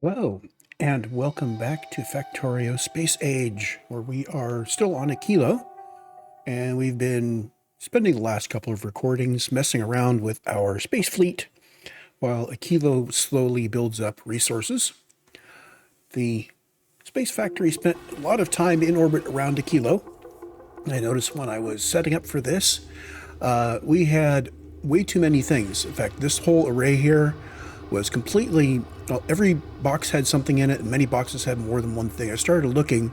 Hello, and welcome back to Factorio Space Age, where we are still on Aquilo, and we've been spending the last couple of recordings messing around with our space fleet, while Aquilo slowly builds up resources. The Space Factory spent a lot of time in orbit around Aquilo. I noticed when I was setting up for this, we had way too many things. In fact, this whole array here was completely, well, every box had something in it, and many boxes had more than one thing. I started looking.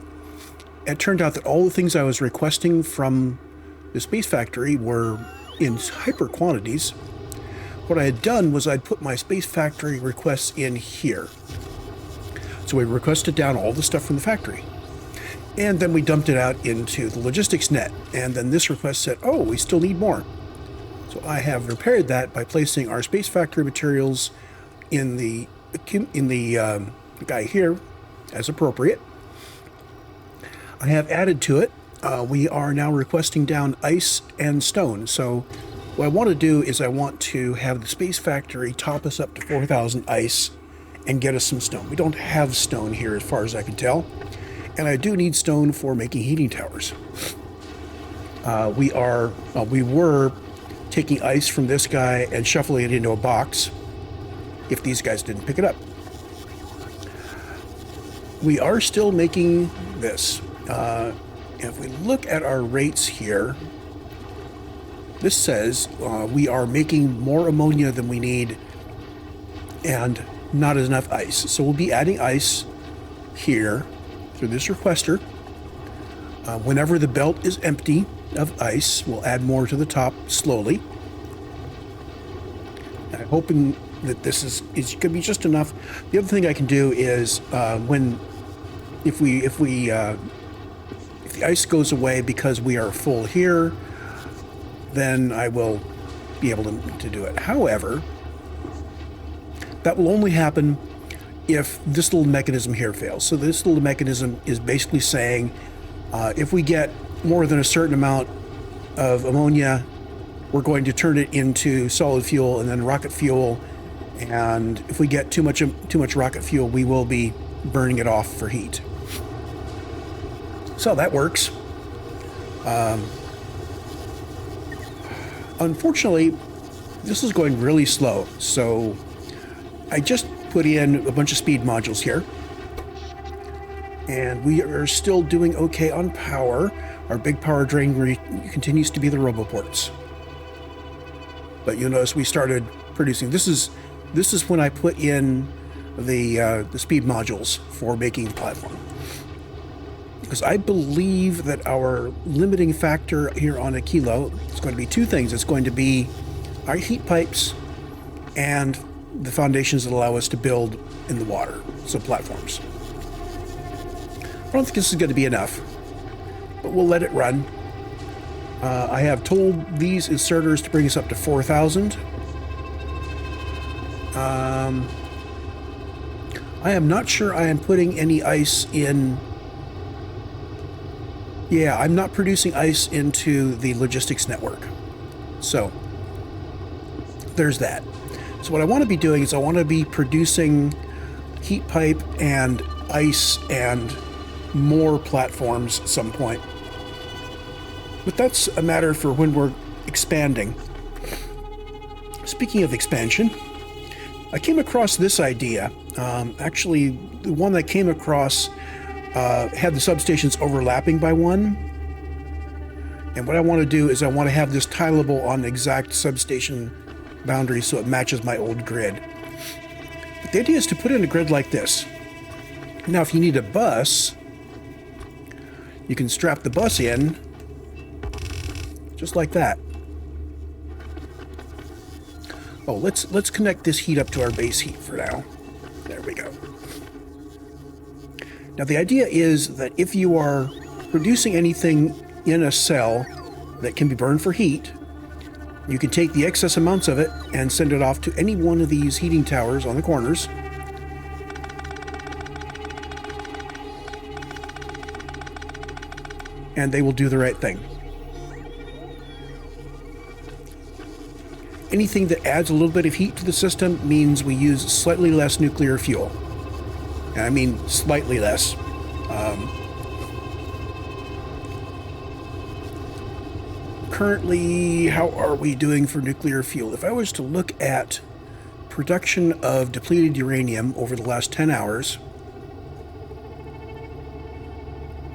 It turned out that all the things I was requesting from the Space Factory were in hyper quantities. What I had done was I'd put my Space Factory requests in here. So we requested down all the stuff from the factory. And then we dumped it out into the logistics net. And then this request said, oh, we still need more. So I have repaired that by placing our Space Factory materials in the guy here as appropriate. I have added to it. We are now requesting down ice and stone. So what I want to do is I want to have the Space Factory top us up to 4,000 ice and get us some stone. We don't have stone here as far as I can tell. And I do need stone for making heating towers. We were taking ice from this guy and shuffling it into a box if these guys didn't pick it up. We are still making this. If we look at our rates here, this says we are making more ammonia than we need and not enough ice. So we'll be adding ice here through this requester. Whenever the belt is empty of ice, we'll add more to the top slowly. I'm hoping that this is going to be just enough. The other thing I can do is if the ice goes away because we are full here, then I will be able to do it. However, that will only happen if this little mechanism here fails. So this little mechanism is basically saying if we get more than a certain amount of ammonia, we're going to turn it into solid fuel and then rocket fuel. And if we get too much rocket fuel, we will be burning it off for heat. So that works. Unfortunately, this is going really slow. So I just put in a bunch of speed modules here. And we are still doing okay on power. Our big power drain continues to be the roboports. But you'll notice we started producing. This is when I put in the speed modules for making the platform. Because I believe that our limiting factor here on Aquilo is going to be two things. It's going to be our heat pipes and the foundations that allow us to build in the water, so platforms. I don't think this is going to be enough, but we'll let it run. I have told these inserters to bring us up to 4,000. I am not sure I am putting any ice in. Yeah, I'm not producing ice into the logistics network. So there's that. So what I want to be doing is I want to be producing heat pipe and ice and more platforms at some point. But that's a matter for when we're expanding. Speaking of expansion, I came across this idea. Actually, the one I came across had the substations overlapping by one. And what I want to do is I want to have this tileable on the exact substation boundary so it matches my old grid. But the idea is to put in a grid like this. Now, if you need a bus, you can strap the bus in just like that. Oh, let's connect this heat up to our base heat for now. There we go. Now the idea is that if you are producing anything in a cell that can be burned for heat, you can take the excess amounts of it and send it off to any one of these heating towers on the corners. And they will do the right thing. Anything that adds a little bit of heat to the system means we use slightly less nuclear fuel. I mean slightly less. Currently, how are we doing for nuclear fuel? If I was to look at production of depleted uranium over the last 10 hours,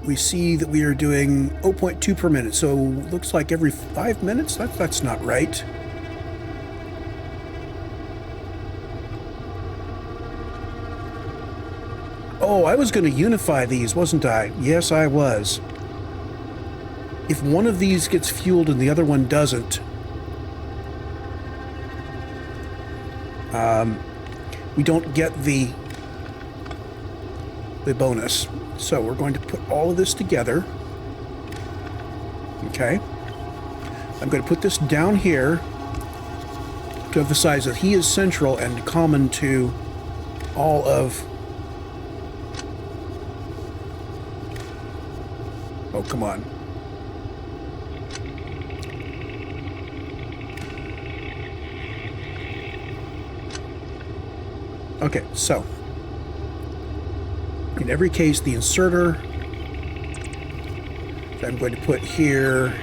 we see that we are doing 0.2 per minute. So looks like every 5 minutes? That's not right. Oh, I was going to unify these, wasn't I? Yes, I was. If one of these gets fueled and the other one doesn't, we don't get the bonus. So we're going to put all of this together. Okay. I'm going to put this down here to emphasize that he is central and common to all of... Oh, come on. Okay, so in every case, the inserter that I'm going to put here,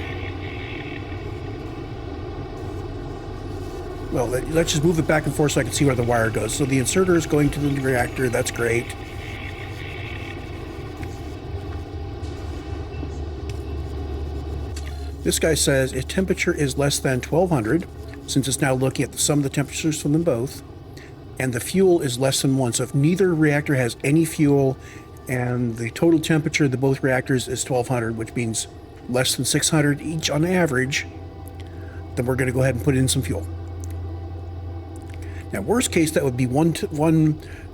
well, let's just move it back and forth so I can see where the wire goes. So the inserter is going to the reactor. That's great. This guy says if temperature is less than 1200, since it's now looking at the sum of the temperatures from them both, and the fuel is less than 1. So if neither reactor has any fuel and the total temperature of the both reactors is 1200, which means less than 600 each on average, then we're going to go ahead and put in some fuel. Now, worst case, that would be one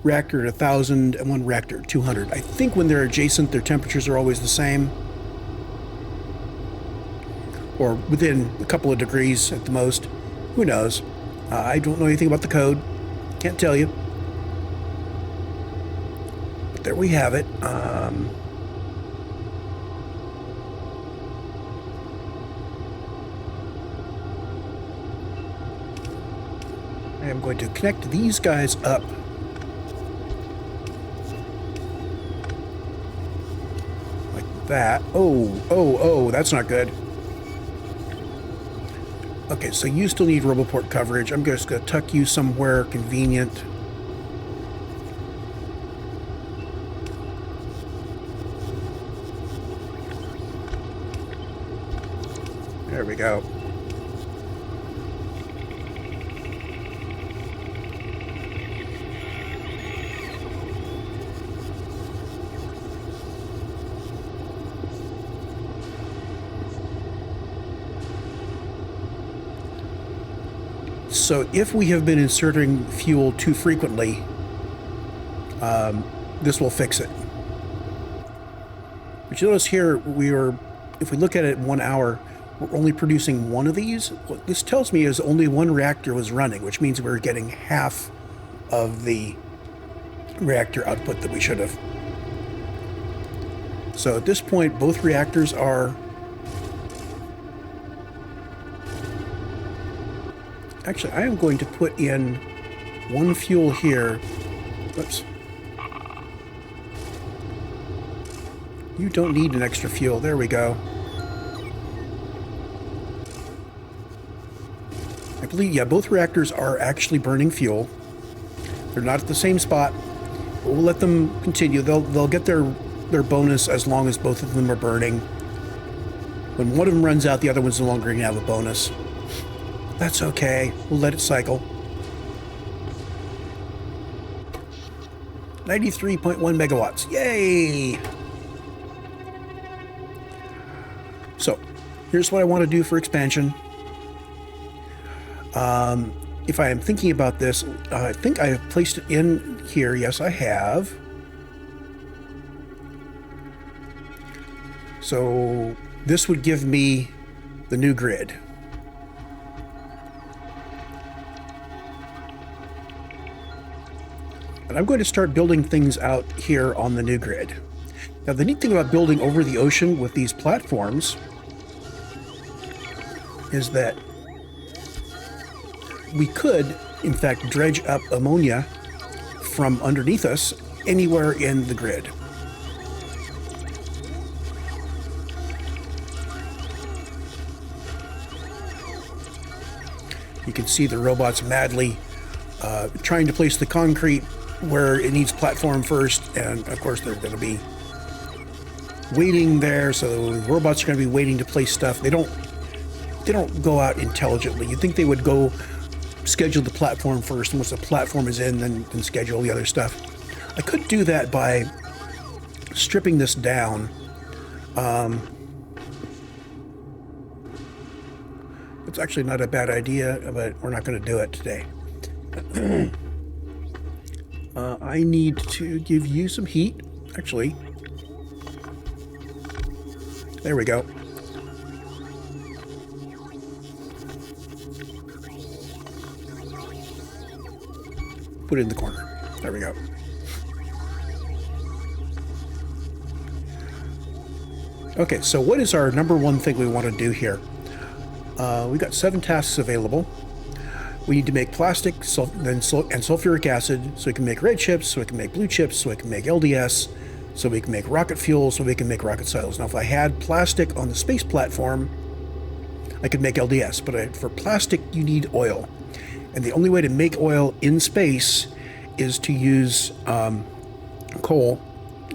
reactor at 1000 and one reactor at 200. I think when they're adjacent, their temperatures are always the same, or within a couple of degrees at the most. Who knows? I don't know anything about the code. Can't tell you. But there we have it. I am going to connect these guys up. Like that. Oh, that's not good. Okay, so you still need RoboPort coverage. I'm just going to tuck you somewhere convenient. There we go. So if we have been inserting fuel too frequently, this will fix it. But you notice here, if we look at it in 1 hour, we're only producing one of these. What this tells me is only one reactor was running, which means we're getting half of the reactor output that we should have. So at this point, both reactors are... Actually, I am going to put in one fuel here. Oops. You don't need an extra fuel. There we go. I believe, yeah, both reactors are actually burning fuel. They're not at the same spot, but we'll let them continue. They'll get their bonus as long as both of them are burning. When one of them runs out, the other one's no longer going to have a bonus. That's okay. We'll let it cycle. 93.1 megawatts. Yay! So, here's what I want to do for expansion. If I am thinking about this, I think I have placed it in here. Yes, I have. So, this would give me the new grid. And I'm going to start building things out here on the new grid. Now, the neat thing about building over the ocean with these platforms is that we could, in fact, dredge up ammonia from underneath us anywhere in the grid. You can see the robots madly trying to place the concrete where it needs platform first, and of course they're going to be waiting there, so the robots are going to be waiting to place stuff. They don't go out intelligently. You'd think they would go schedule the platform first, and once the platform is in, then schedule the other stuff. I could do that by stripping this down. It's actually not a bad idea, but we're not going to do it today. I need to give you some heat, actually. There we go. Put it in the corner. There we go. Okay, so what is our number one thing we want to do here? We've got 7 tasks available. We need to make plastic and sulfuric acid, so we can make red chips, so we can make blue chips, so we can make LDS, so we can make rocket fuel, so we can make rocket silos. Now, if I had plastic on the space platform, I could make LDS, but for plastic, you need oil. And the only way to make oil in space is to use coal.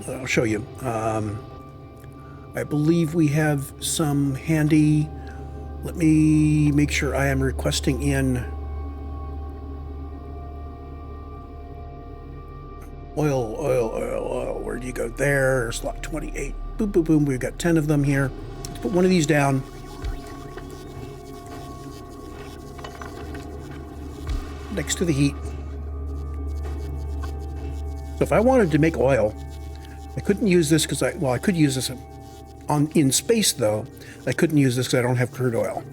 I'll show you. I believe we have some handy. Let me make sure I am requesting in oil. Where do you go? There, slot 28. Boom, boom, boom. We've got 10 of them here. Let's put one of these down. Next to the heat. So if I wanted to make oil, I couldn't use this because I could use this in space though. I couldn't use this because I don't have crude oil.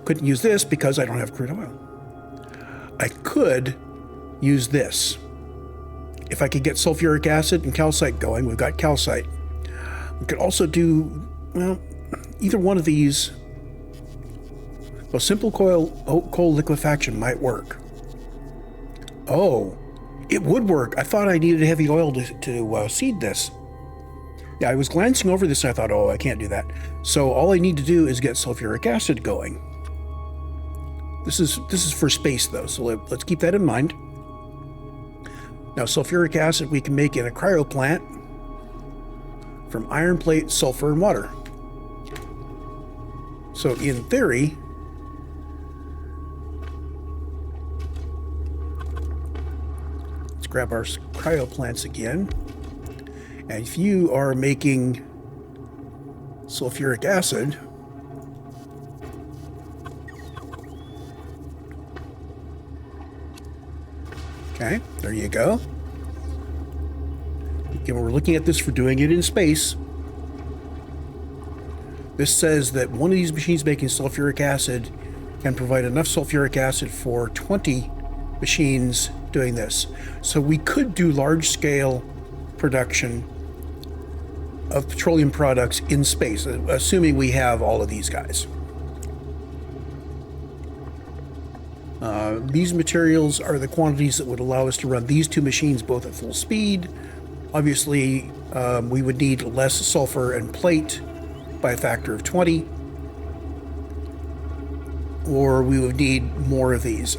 Couldn't use this because I don't have crude oil. I could use this. If I could get sulfuric acid and calcite going, we've got calcite. We could also do, well, either one of these. Well, simple coal liquefaction might work. Oh, it would work. I thought I needed heavy oil to seed this. Yeah, I was glancing over this and I thought, oh, I can't do that. So all I need to do is get sulfuric acid going. This is for space though, so let's keep that in mind. Now, sulfuric acid we can make in a cryo plant from iron plate, sulfur, and water. So in theory, let's grab our cryo plants again. And if you are making sulfuric acid, okay, there you go. Again, we're looking at this for doing it in space. This says that one of these machines making sulfuric acid can provide enough sulfuric acid for 20 machines doing this. So we could do large-scale production of petroleum products in space, assuming we have all of these guys. These materials are the quantities that would allow us to run these 2 machines both at full speed. Obviously, we would need less sulfur and plate by a factor of 20, or we would need more of these.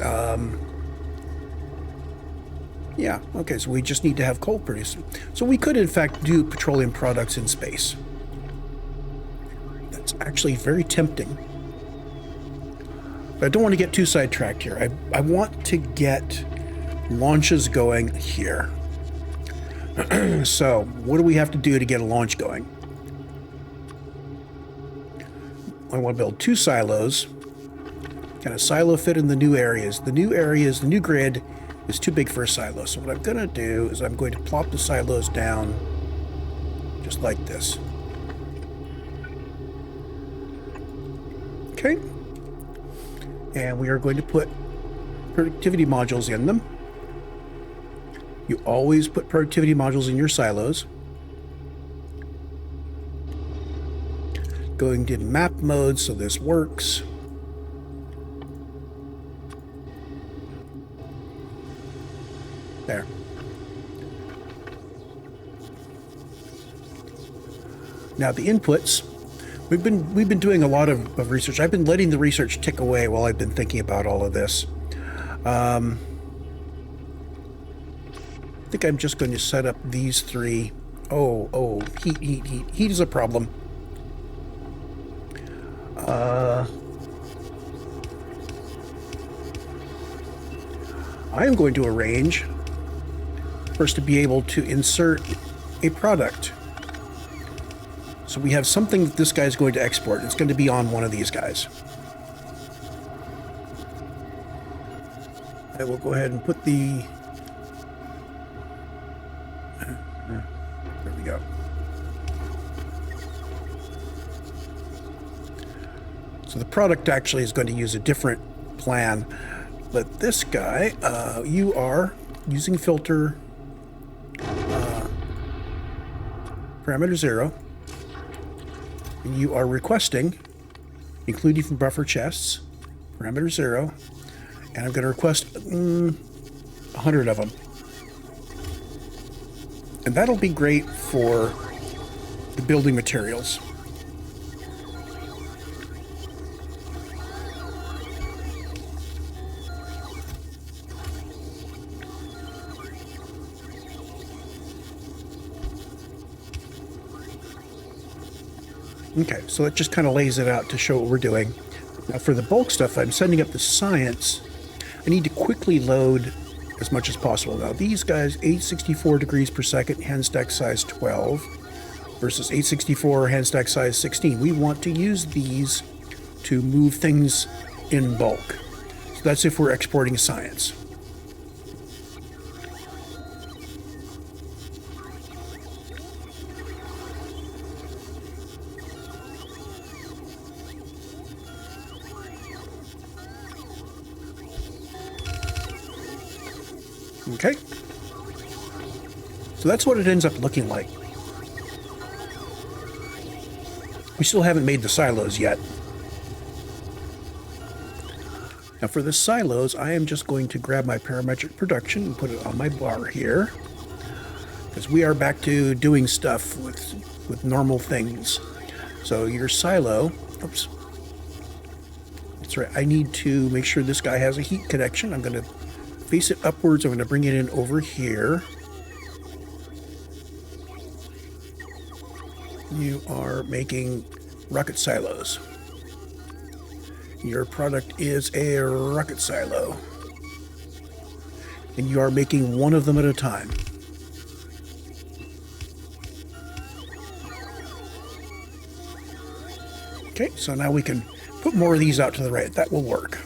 Yeah, okay, so we just need to have coal produced. So we could, in fact, do petroleum products in space. That's actually very tempting. But I don't want to get too sidetracked here. I want to get launches going here. So, what do we have to do to get a launch going? I want to build 2 silos. Can a silo fit in the new areas? The new grid is too big for a silo. So what I'm going to do is I'm going to plop the silos down just like this. Okay. And we are going to put productivity modules in them. You always put productivity modules in your silos. Going to map mode so this works. There. Now the inputs, we've been doing a lot of research. I've been letting the research tick away while I've been thinking about all of this. I think I'm just going to set up these three. Oh, heat. Heat is a problem. I am going to arrange for us to be able to insert a product. So we have something that this guy is going to export. It's going to be on one of these guys. I will go ahead and put the... There we go. So the product actually is going to use a different plan. But this guy, you are using filter parameter 0. And you are requesting, including from buffer chests, parameter 0. And I'm going to request 100 of them. And that'll be great for the building materials. Okay, so that just kind of lays it out to show what we're doing. Now for the bulk stuff, I'm sending up the science. I need to quickly load as much as possible. Now these guys, 864 degrees per second, hand stack size 12 versus 864 hand stack size 16. We want to use these to move things in bulk. So that's if we're exporting science. Okay, so that's what it ends up looking like. We still haven't made the silos yet. Now for the silos, I am just going to grab my parametric production and put it on my bar here, because we are back to doing stuff with normal things. So your silo, oops, that's right, I need to make sure this guy has a heat connection. I'm going to face it upwards. I'm going to bring it in over here. You are making rocket silos. Your product is a rocket silo. And you are making one of them at a time. Okay, so now we can put more of these out to the right. That will work.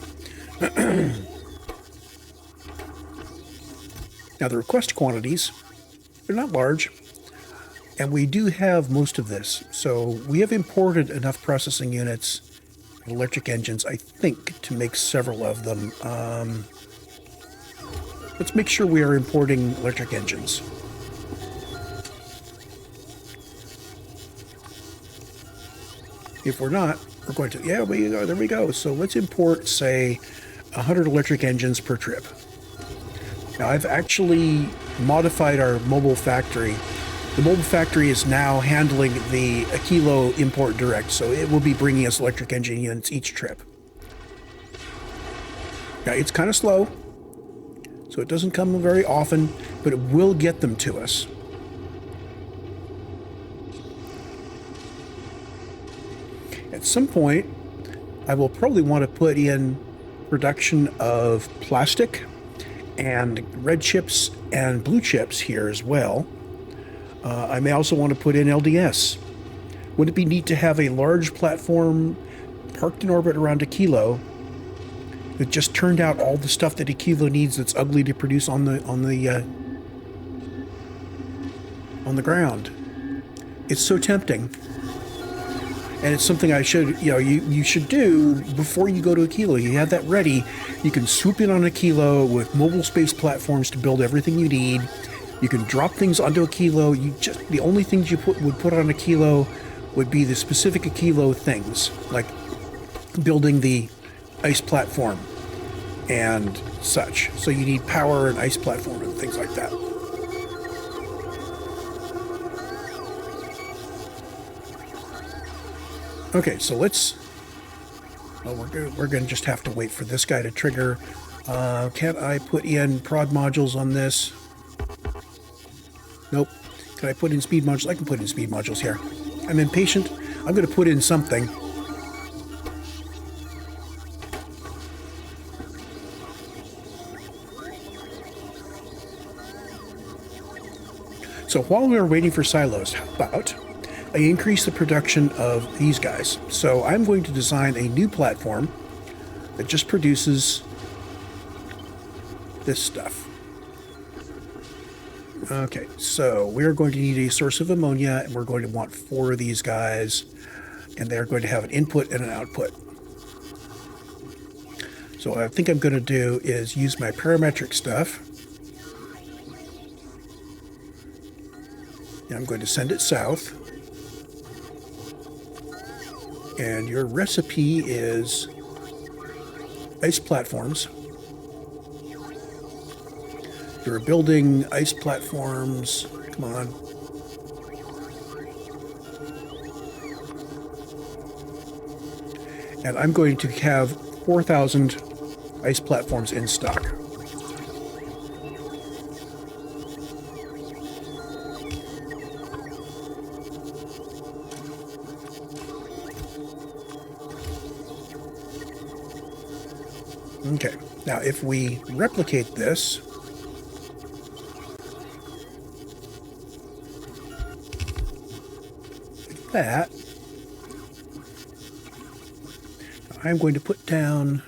Now the request quantities, they're not large, and we do have most of this. So we have imported enough processing units, electric engines, I think, to make several of them. Let's make sure we are importing electric engines. If we're not, we're going to, yeah, there we go. So let's import, say, 100 electric engines per trip. Now, I've actually modified our mobile factory. The mobile factory is now handling the Aquilo import direct, so it will be bringing us electric engine units each trip. Now, it's kind of slow, so it doesn't come very often, but it will get them to us. At some point, I will probably want to put in production of plastic and red chips and blue chips here as well. I may also want to put in LDS. Wouldn't it be neat to have a large platform parked in orbit around Aquilo that just turned out all the stuff that Aquilo needs that's ugly to produce on the ground? It's so tempting. And it's something I should, you should do before you go to Aquilo. You have that ready. You can swoop in on Aquilo with mobile space platforms to build everything you need. You can drop things onto Aquilo. The only things you would put on Aquilo would be the specific Aquilo things, like building the ice platform and such. So you need power and ice platform and things like that. Okay, so let's... Oh, we're going to just have to wait for this guy to trigger. Can I put in prod modules on this? Nope. Can I put in speed modules? I can put in speed modules here. I'm impatient. I'm going to put in something. So while we're waiting for silos, how about I increase the production of these guys? So I'm going to design a new platform that just produces this stuff. Okay, so we're going to need a source of ammonia, and we're going to want 4 of these guys, and they're going to have an input and an output. So what I think I'm going to do is use my parametric stuff. And I'm going to send it south. And your recipe is ice platforms. You're building ice platforms. Come on. And I'm going to have 4,000 ice platforms in stock. Okay, now if we replicate this, like that, I'm going to put down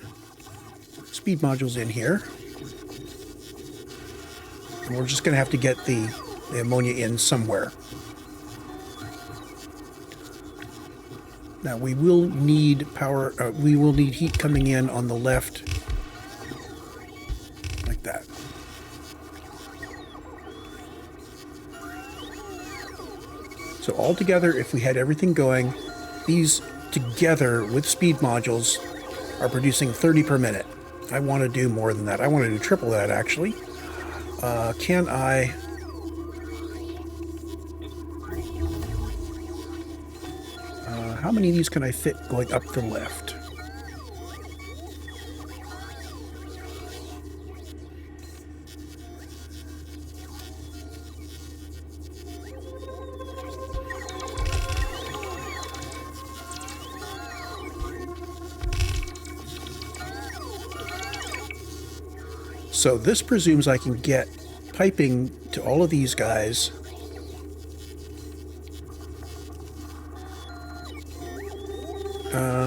speed modules in here. And we're just going to have to get the ammonia in somewhere. Now we will need power, we will need heat coming in on the left, like that. So altogether, if we had everything going, these together with speed modules are producing 30 per minute. I want to do more than that. I want to do triple that, actually. Can I... how many of these can I fit going up the left? So this presumes I can get piping to all of these guys.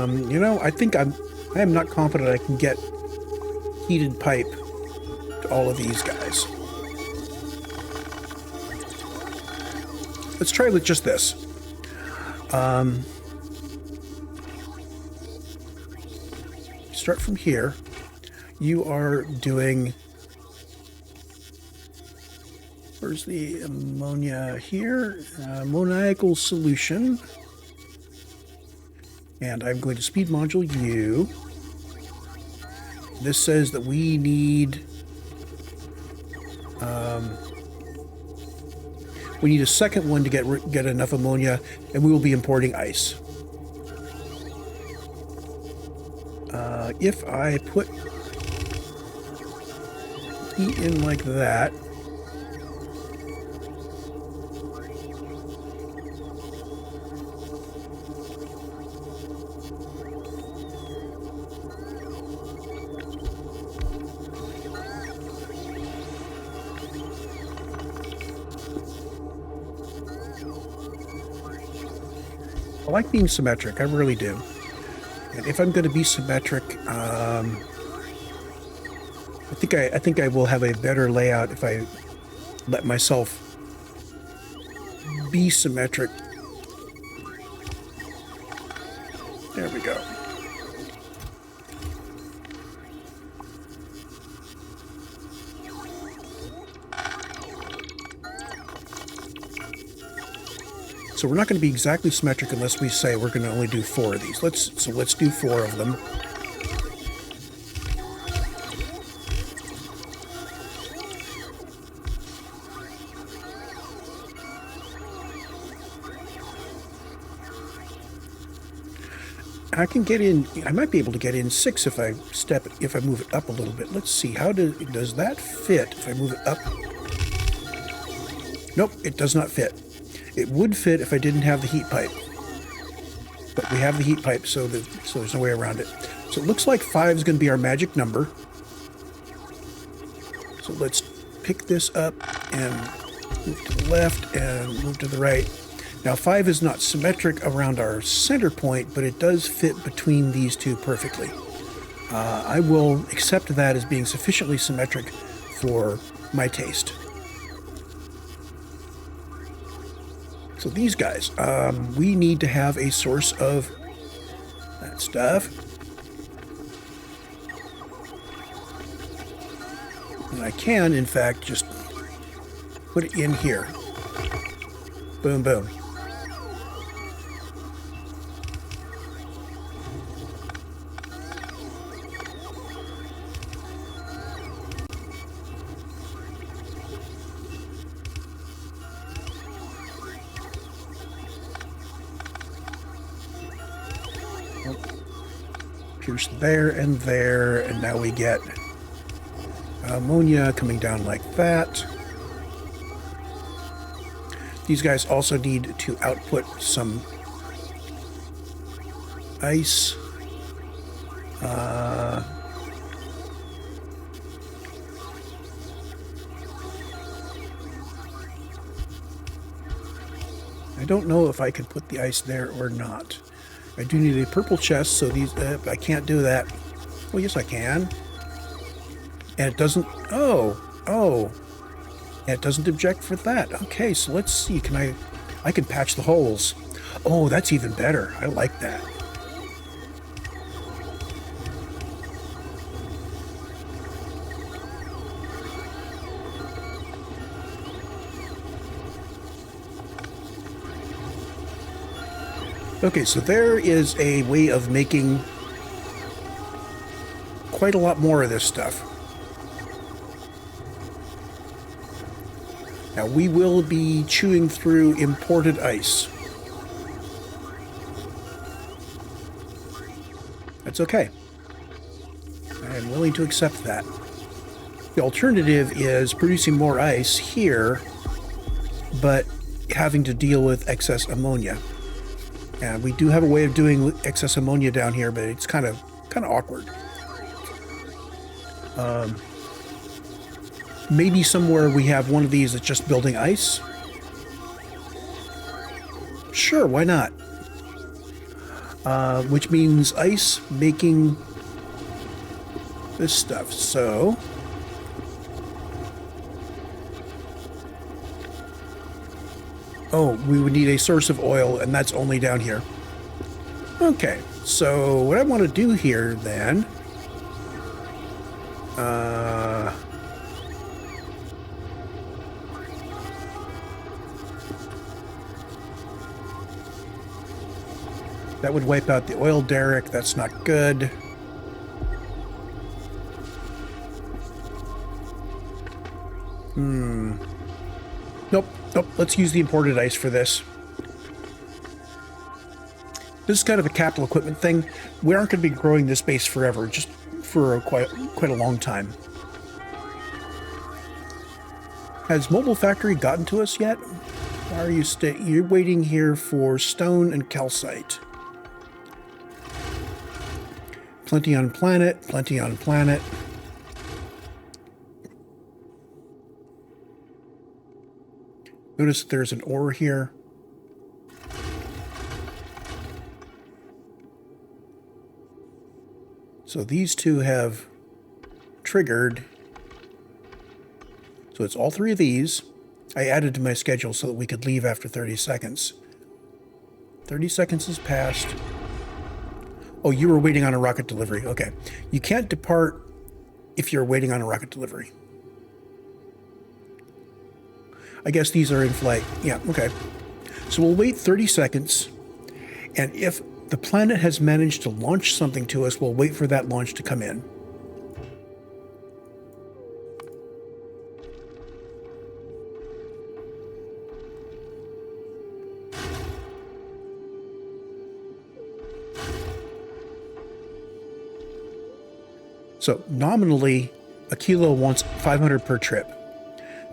You know, I think I am not confident I can get heated pipe to all of these guys. Let's try with just this. Start from here. You are doing... Where's the ammonia here? Ammoniacal solution. And I'm going to speed module you. This says that we need... we need a second one to get enough ammonia, and we will be importing ice. If I put heat in like that, I like being symmetric, I really do. And if I'm going to be symmetric, I think I will have a better layout if I let myself be symmetric. There we go. So we're not going to be exactly symmetric unless we say we're going to only do 4 of these. Let's do 4 of them. I can get in, I might be able to get in 6 if I move it up a little bit. Let's see, how does that fit if I move it up? Nope, it does not fit. It would fit if I didn't have the heat pipe. But we have the heat pipe, so there's no way around it. So it looks like 5 is going to be our magic number. So let's pick this up and move to the left and move to the right. Now 5 is not symmetric around our center point, but it does fit between these two perfectly. I will accept that as being sufficiently symmetric for my taste. So these guys, we need to have a source of that stuff. And I can, in fact, just put it in here. Boom, boom. Pierce there, and now we get ammonia coming down like that. These guys also need to output some ice. I don't know if I can put the ice there or not. I do need a purple chest, so these I can't do that. Well, yes, I can. And it doesn't. Oh, and it doesn't object for that. Okay, so let's see. I can patch the holes. Oh, that's even better. I like that. Okay, so there is a way of making quite a lot more of this stuff. Now we will be chewing through imported ice. That's okay. I am willing to accept that. The alternative is producing more ice here, but having to deal with excess ammonia. And we do have a way of doing excess ammonia down here, but it's kind of awkward. Maybe somewhere we have one of these that's just building ice. Sure, why not? Which means ice making this stuff. So oh, we would need a source of oil, and that's only down here. Okay, so what I want to do here then, that would wipe out the oil derrick. That's not good. Nope. Let's use the imported ice for this. This is kind of a capital equipment thing. We aren't going to be growing this base forever, just for quite a long time. Has Mobile Factory gotten to us yet? Why are you you're waiting here for stone and calcite. Plenty on planet, plenty on planet. Notice there's an ore here. So these two have triggered. So it's all 3 of these. I added to my schedule so that we could leave after 30 seconds. 30 seconds has passed. Oh, you were waiting on a rocket delivery. Okay. You can't depart if you're waiting on a rocket delivery. I guess these are in flight. Yeah, okay. So we'll wait 30 seconds, and if the planet has managed to launch something to us, we'll wait for that launch to come in. So nominally, Aquilo wants 500 per trip.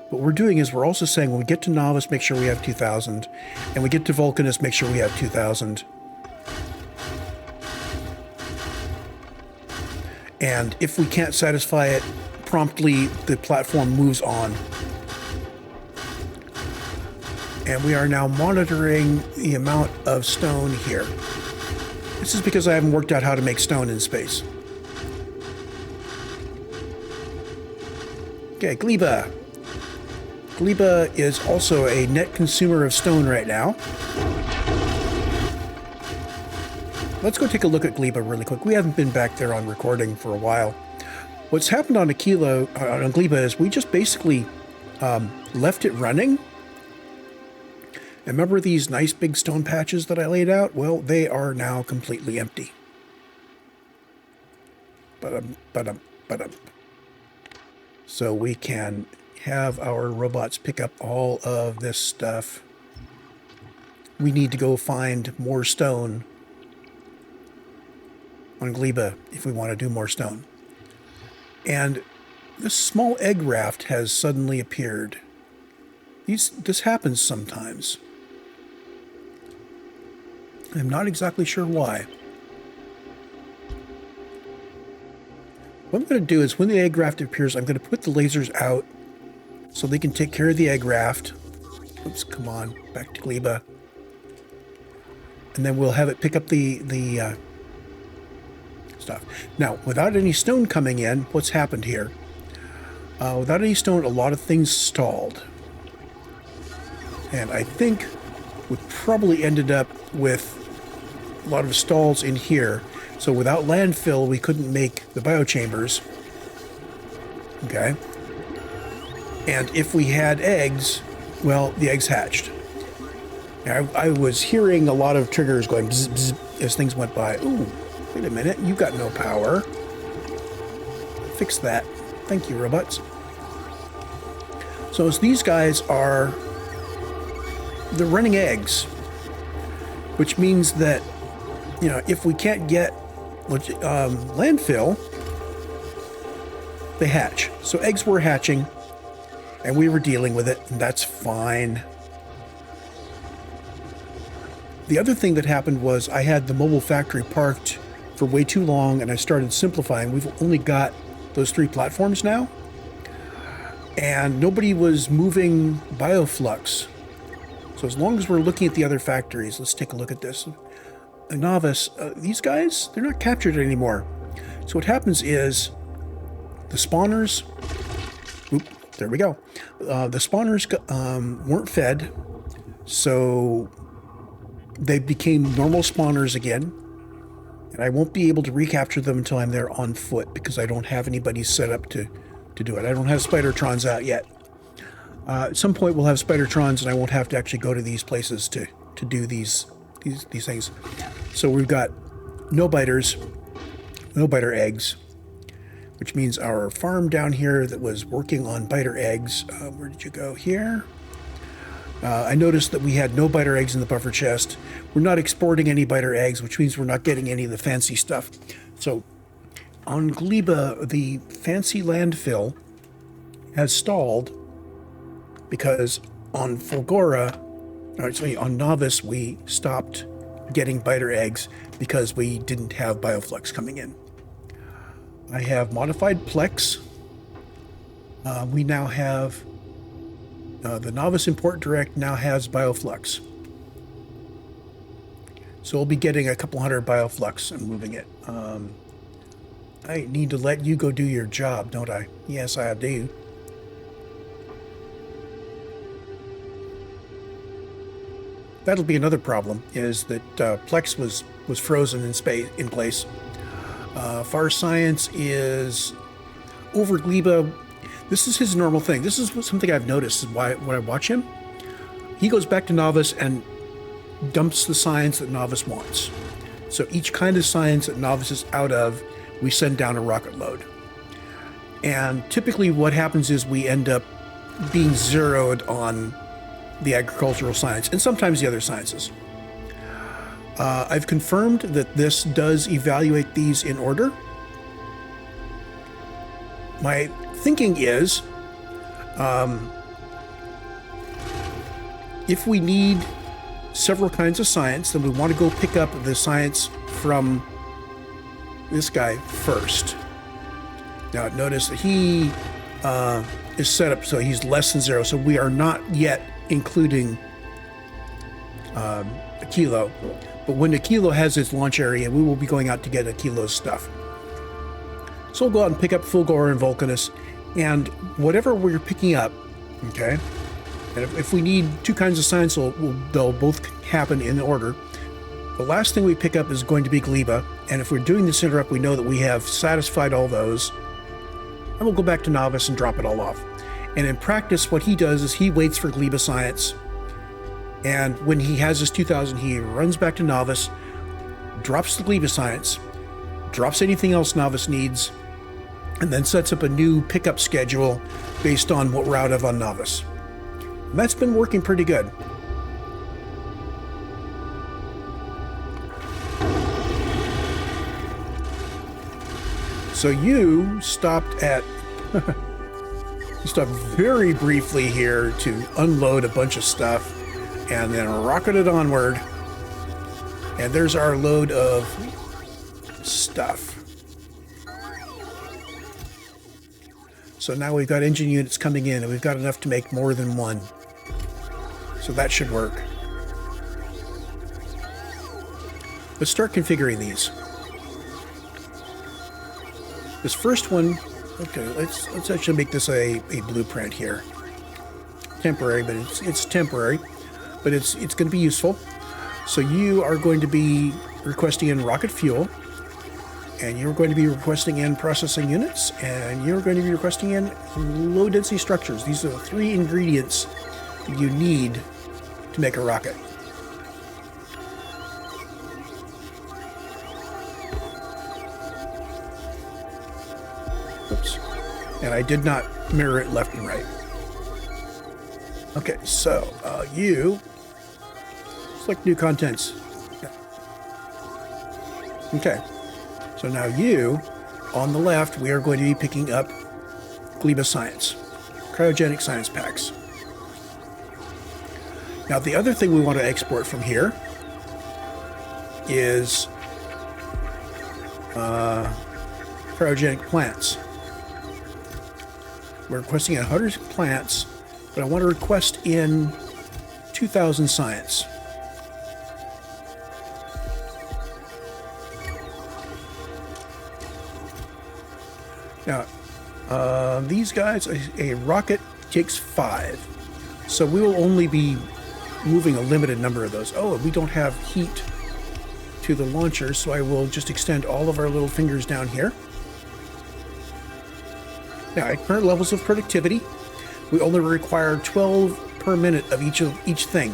What we're doing is we're also saying when we get to Nauvis, make sure we have 2,000. And we get to Vulcanus, make sure we have 2,000. And if we can't satisfy it promptly, the platform moves on. And we are now monitoring the amount of stone here. This is because I haven't worked out how to make stone in space. Okay, Gleba. Gleba is also a net consumer of stone right now. Let's go take a look at Gleba really quick. We haven't been back there on recording for a while. What's happened on Aquilo, on Gleba, is we just basically left it running. And remember these nice big stone patches that I laid out? Well, they are now completely empty. So we can have our robots pick up all of this stuff. We need to go find more stone on Gleba if we want to do more stone. And this small egg raft has suddenly appeared. This happens sometimes. I'm not exactly sure why. What I'm going to do is when the egg raft appears, I'm going to put the lasers out so they can take care of the egg raft. Oops, come on, back to Gleba. And then we'll have it pick up the stuff. Now, without any stone coming in, what's happened here? Without any stone, a lot of things stalled. And I think we probably ended up with a lot of stalls in here. So without landfill, we couldn't make the biochambers. Okay. And if we had eggs, well, the eggs hatched. I was hearing a lot of triggers going bzz, bzz, as things went by. Ooh, wait a minute, you got no power. Fix that. Thank you, robots. So as these guys are, they're running eggs, which means that, you know, if we can't get landfill, they hatch. So eggs were hatching, and we were dealing with it, and that's fine. The other thing that happened was I had the mobile factory parked for way too long, and I started simplifying. We've only got those 3 platforms now, and nobody was moving bioflux. So as long as we're looking at the other factories, let's take a look at this. Nauvis, these guys, they're not captured anymore. So what happens is the spawners, there we go. The spawners weren't fed, so they became normal spawners again. And I won't be able to recapture them until I'm there on foot because I don't have anybody set up to do it. I don't have Spidertrons out yet. At some point we'll have Spidertrons and I won't have to actually go to these places to do these things. So we've got no biters, no biter eggs, which means our farm down here that was working on biter eggs, where did you go? Here. I noticed that we had no biter eggs in the buffer chest. We're not exporting any biter eggs, which means we're not getting any of the fancy stuff. So on Gleba, the fancy landfill has stalled because on Fulgora, on Nauvis, we stopped getting biter eggs because we didn't have bioflux coming in. I have modified Plex. We now have the Nauvis Import Direct now has bioflux. So we'll be getting a couple hundred bioflux and moving it. I need to let you go do your job, don't I? Yes, I do. That'll be another problem, is that Plex was frozen in place. Far Science is over Gleba. This is his normal thing. This is something I've noticed is why when I watch him, he goes back to Nauvis and dumps the science that Nauvis wants. So each kind of science that Nauvis is out of, we send down a rocket load. And typically what happens is we end up being zeroed on the agricultural science and sometimes the other sciences. I've confirmed that this does evaluate these in order. my thinking is, if we need several kinds of science, then we want to go pick up the science from this guy first. Now notice that he is set up so he's less than 0, so we are not yet including Aquilo. But when Aquilo has its launch area, we will be going out to get Aquilo's stuff. So we'll go out and pick up Fulgor and Vulcanus, and whatever we're picking up, okay? And if we need 2 kinds of science, they'll both happen in order. The last thing we pick up is going to be Gleba, and if we're doing this interrupt, we know that we have satisfied all those, and we'll go back to Nauvis and drop it all off. And in practice, what he does is he waits for Gleba science, and when he has his 2,000, he runs back to Nauvis, drops the Gleba science, drops anything else Nauvis needs, and then sets up a new pickup schedule based on what we're out of on Nauvis. And that's been working pretty good. So you stopped at you stopped very briefly here to unload a bunch of stuff and then rocketed onward. And there's our load of stuff. So now we've got engine units coming in, and we've got enough to make more than one. So that should work. Let's start configuring these. This first one, okay, let's actually make this a blueprint here. Temporary, but it's temporary, but it's going to be useful. So you are going to be requesting in rocket fuel, and you're going to be requesting in processing units, and you're going to be requesting in low density structures. These are the 3 ingredients that you need to make a rocket. Oops. And I did not mirror it left and right. Okay, so you select new contents. Okay. So now you, on the left, we are going to be picking up Gleba Science, cryogenic science packs. Now the other thing we want to export from here is cryogenic plants. We're requesting 100 plants, but I want to request in 2,000 science. Now, these guys, a rocket takes 5. So we will only be moving a limited number of those. Oh, and we don't have heat to the launcher, so I will just extend all of our little fingers down here. Now, at current levels of productivity, we only require 12 per minute of each thing.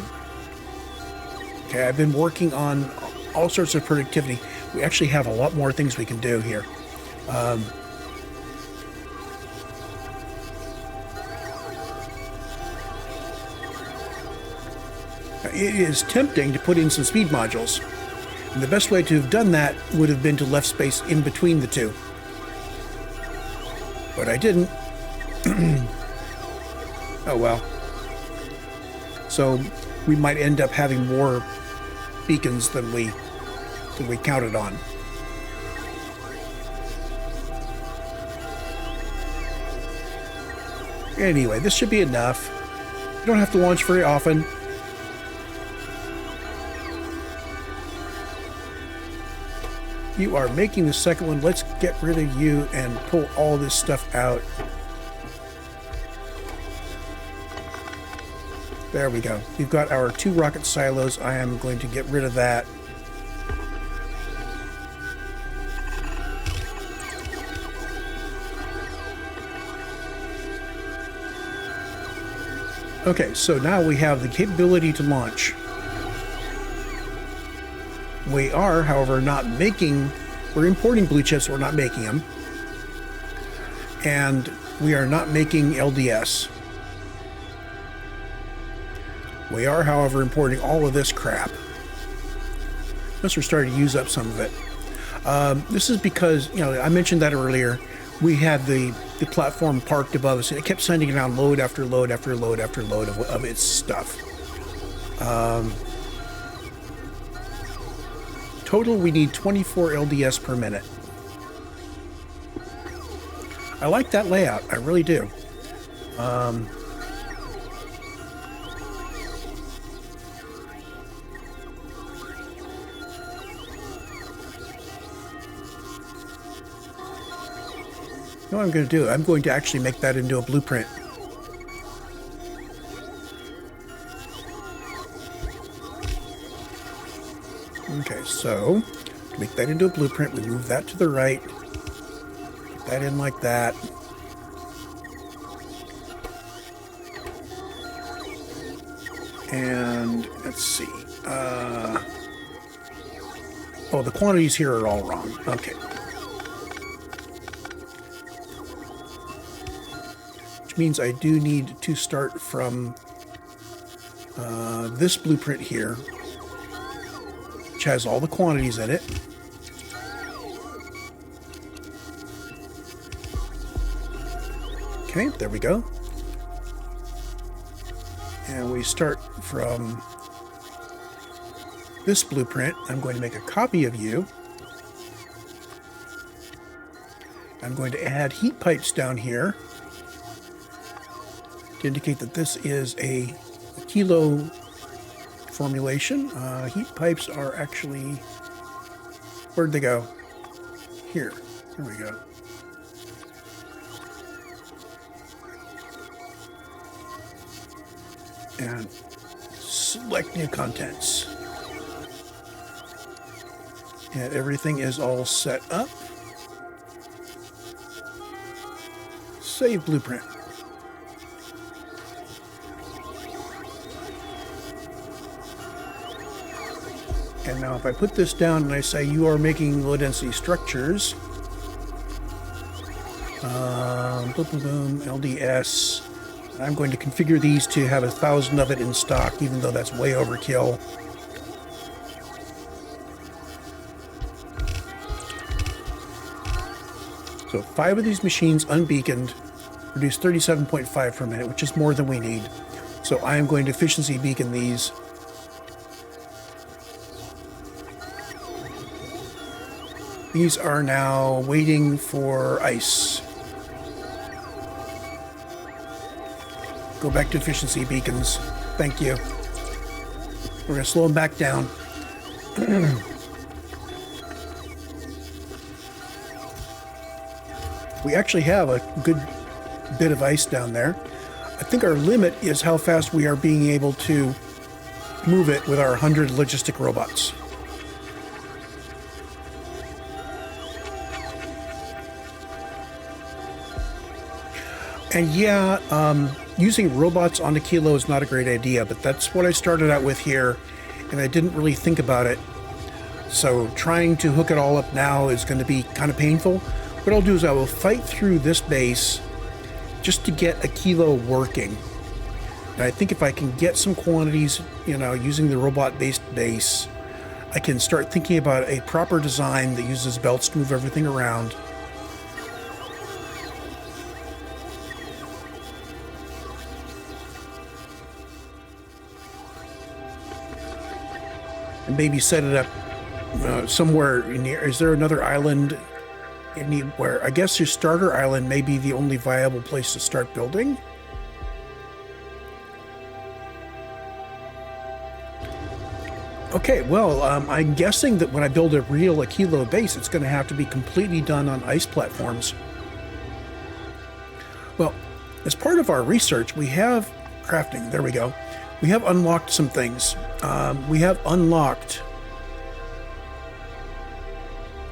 Okay, I've been working on all sorts of productivity. We actually have a lot more things we can do here. It is tempting to put in some speed modules, and the best way to have done that would have been to left space in between the two. But I didn't. Oh well. So we might end up having more beacons than we counted on. Anyway, this should be enough. You don't have to launch very often. You are making the second one. Let's get rid of you and pull all this stuff out. There we go. We've got our 2 rocket silos. I am going to get rid of that. Okay, so now we have the capability to launch. We are, however, not making, we're importing blue chips, we're not making them. And we are not making LDS. We are, however, importing all of this crap. Unless we're starting to use up some of it. This is because, you know, I mentioned that earlier. We had the the platform parked above us, and it kept sending down load after load after load after load of its stuff. Total, we need 24 LDS per minute. I like that layout. I really do. You know what I'm going to do? I'm going to actually make that into a blueprint. Okay, so to make that into a blueprint, we move that to the right. Put that in like that. And let's see. Oh, the quantities here are all wrong. Okay. Which means I do need to start from this blueprint here, which has all the quantities in it. Okay, there we go. And we start from this blueprint. I'm going to make a copy of you. I'm going to add heat pipes down here to indicate that this is a kilo formulation. Heat pipes are actually, where'd they go? Here we go. And select new contents. And everything is all set up. Save blueprint. And now if I put this down and I say you are making low density structures, boom, boom, boom, LDS, I'm going to configure these to have 1,000 of it in stock, even though that's way overkill. So 5 of these machines unbeaconed produce 37.5 per minute, which is more than we need. So I am going to efficiency beacon these. These are now waiting for ice. Go back to efficiency beacons. Thank you. We're going to slow them back down. We actually have a good bit of ice down there. I think our limit is how fast we are being able to move it with our 100 logistic robots. And yeah, using robots on Aquilo is not a great idea, but that's what I started out with here, and I didn't really think about it. So trying to hook it all up now is going to be kind of painful. What I'll do is I will fight through this base just to get Aquilo working. And I think if I can get some quantities, you know, using the robot-based base, I can start thinking about a proper design that uses belts to move everything around. And maybe set it up somewhere near. Is there another island anywhere? I guess your starter island may be the only viable place to start building. Okay, well, I'm guessing that when I build a real Aquilo base, it's going to have to be completely done on ice platforms. Well, as part of our research, we have crafting. There we go. We have unlocked some things. We have unlocked...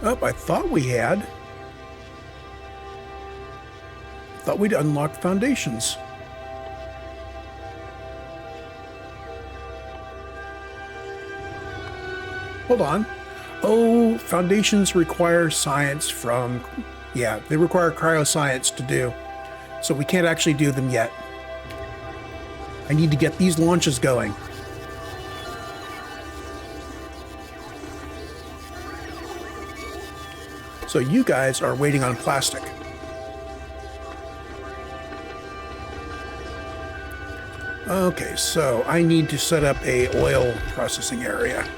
Oh, I thought we had. Thought we'd unlocked foundations. Hold on. Oh, foundations require science from... Yeah, they require cryoscience to do. So we can't actually do them yet. I need to get these launches going. So you guys are waiting on plastic. Okay, so I need to set up a oil processing area.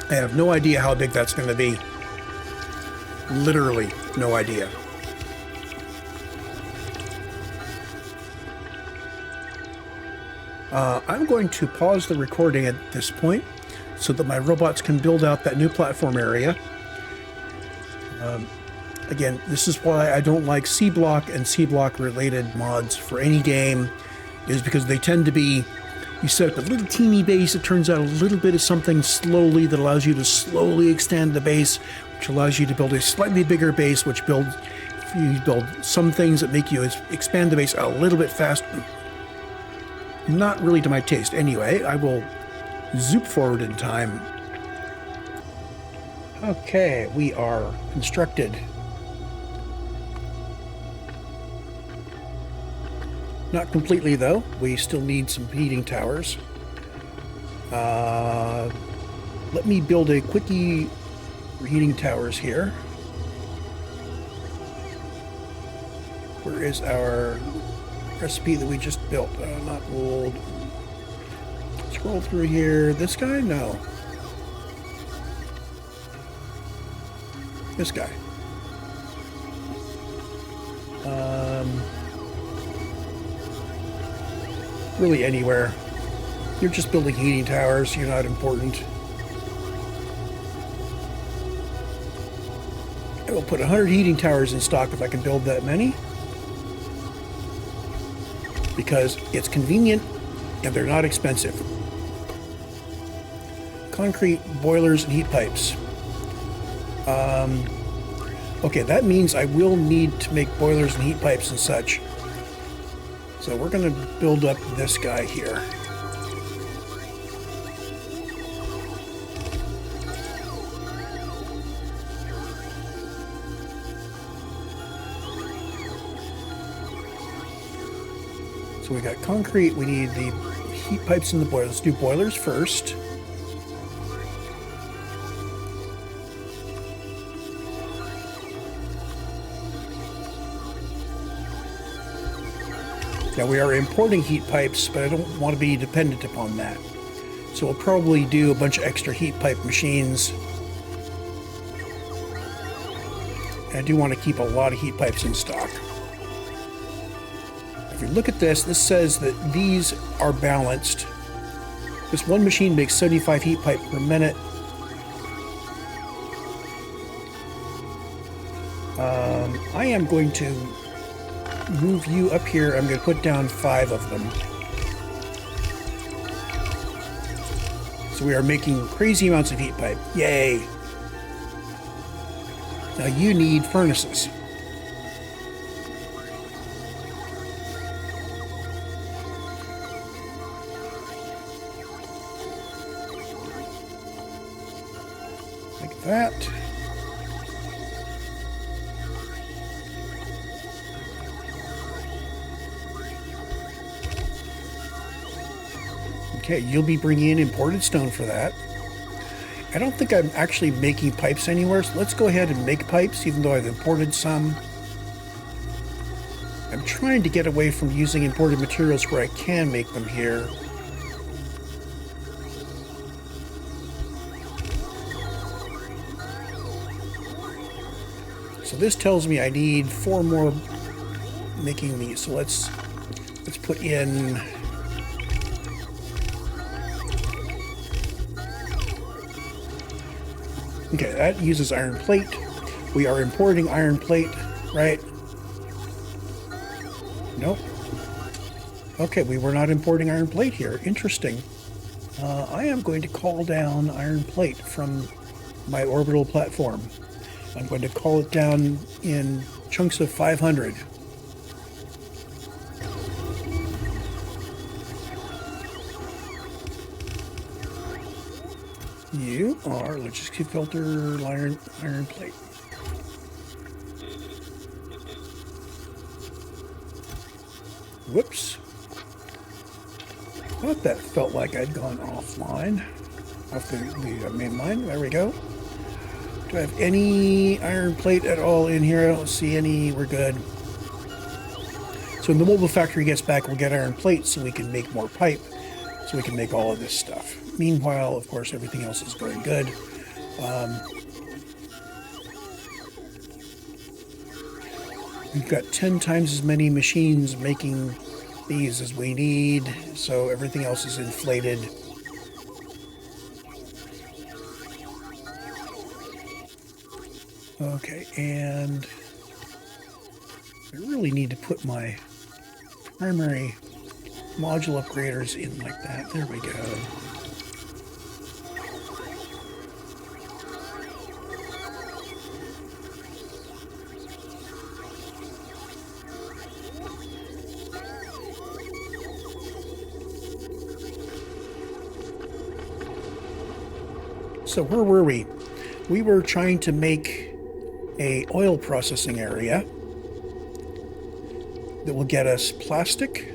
I have no idea how big that's going to be. Literally no idea. I'm going to pause the recording at this point so that my robots can build out that new platform area. Again, this is why I don't like C-block and C-block related mods for any game, is because they tend to be, you set up a little teeny base, it turns out a little bit of something slowly that allows you to slowly extend the base, which allows you to build a slightly bigger base, which you build some things that make you expand the base a little bit faster. Not really to my taste. Anyway, I will zoom forward in time. Okay, we are constructed. Not completely, though. We still need some heating towers. Let me build a quickie heating towers here. Where is our recipe that we just built? Not old. Scroll through here. This guy? No. This guy. Really anywhere. You're just building heating towers. You're not important. I will put 100 heating towers in stock if I can build that many. Because it's convenient and they're not expensive. Concrete boilers and heat pipes. Okay, that means I will need to make boilers and heat pipes and such. So we're going to build up this guy here. So we got concrete, we need the heat pipes and the boilers. Let's do boilers first. Now we are importing heat pipes, but I don't want to be dependent upon that. So we'll probably do a bunch of extra heat pipe machines. And I do want to keep a lot of heat pipes in stock. If you look at this, this says that these are balanced. This one machine makes 75 heat pipe per minute. I am going to move you up here. I'm going to put down 5 of them. So we are making crazy amounts of heat pipe. Yay! Now you need furnaces. Like that. Okay, you'll be bringing in imported stone for that. I don't think I'm actually making pipes anywhere, so let's go ahead and make pipes, even though I've imported some. I'm trying to get away from using imported materials where I can make them here. So this tells me I need 4 more making these. So let's put in. Okay, that uses iron plate. We are importing iron plate, right? Nope. Okay, we were not importing iron plate here. Interesting. I am going to call down iron plate from my orbital platform. I'm going to call it down in chunks of 500. You are electricity filter iron plate. Whoops. Thought that felt like I'd gone offline. Off the main line. There we go. Do I have any iron plate at all in here? I don't see any. We're good. So So when the mobile factory gets back, we'll get iron plates so we can make more pipe, so we can make all of this stuff. Meanwhile, of course, everything else is going good. We've got 10 times as many machines making these as we need, so everything else is inflated. Okay, and I really need to put my primary module upgraders in like that. There we go. So where were we? We were trying to make a oil processing area that will get us plastic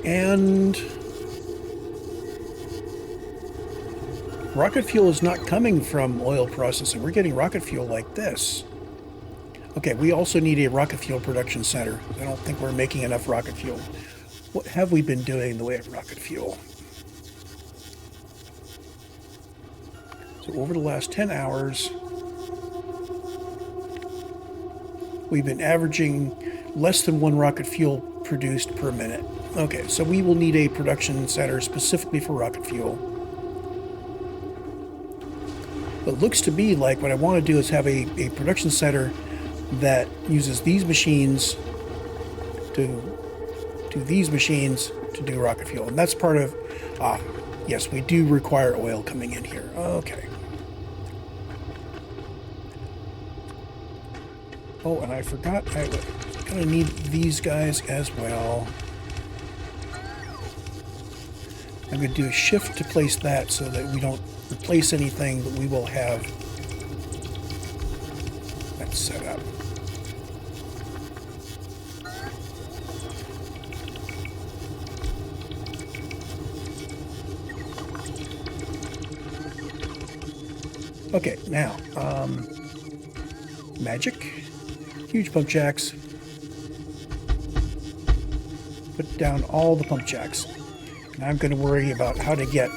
and rocket fuel is not coming from oil processing. We're getting rocket fuel like this. Okay, we also need a rocket fuel production center. I don't think we're making enough rocket fuel. What have we been doing in the way of rocket fuel? So over the last 10 hours, we've been averaging less than 1 rocket fuel produced per minute. Okay, so we will need a production center specifically for rocket fuel. It looks to me like what I want to do is have a production center that uses these machines to these machines to do rocket fuel. And that's part of, yes, we do require oil coming in here. Okay. Oh, and I forgot, I'm gonna need these guys as well. I'm gonna do a shift to place that so that we don't replace anything, but we will have that set up. Okay, now, magic, huge pump jacks, put down all the pump jacks. Now I'm going to worry about how to get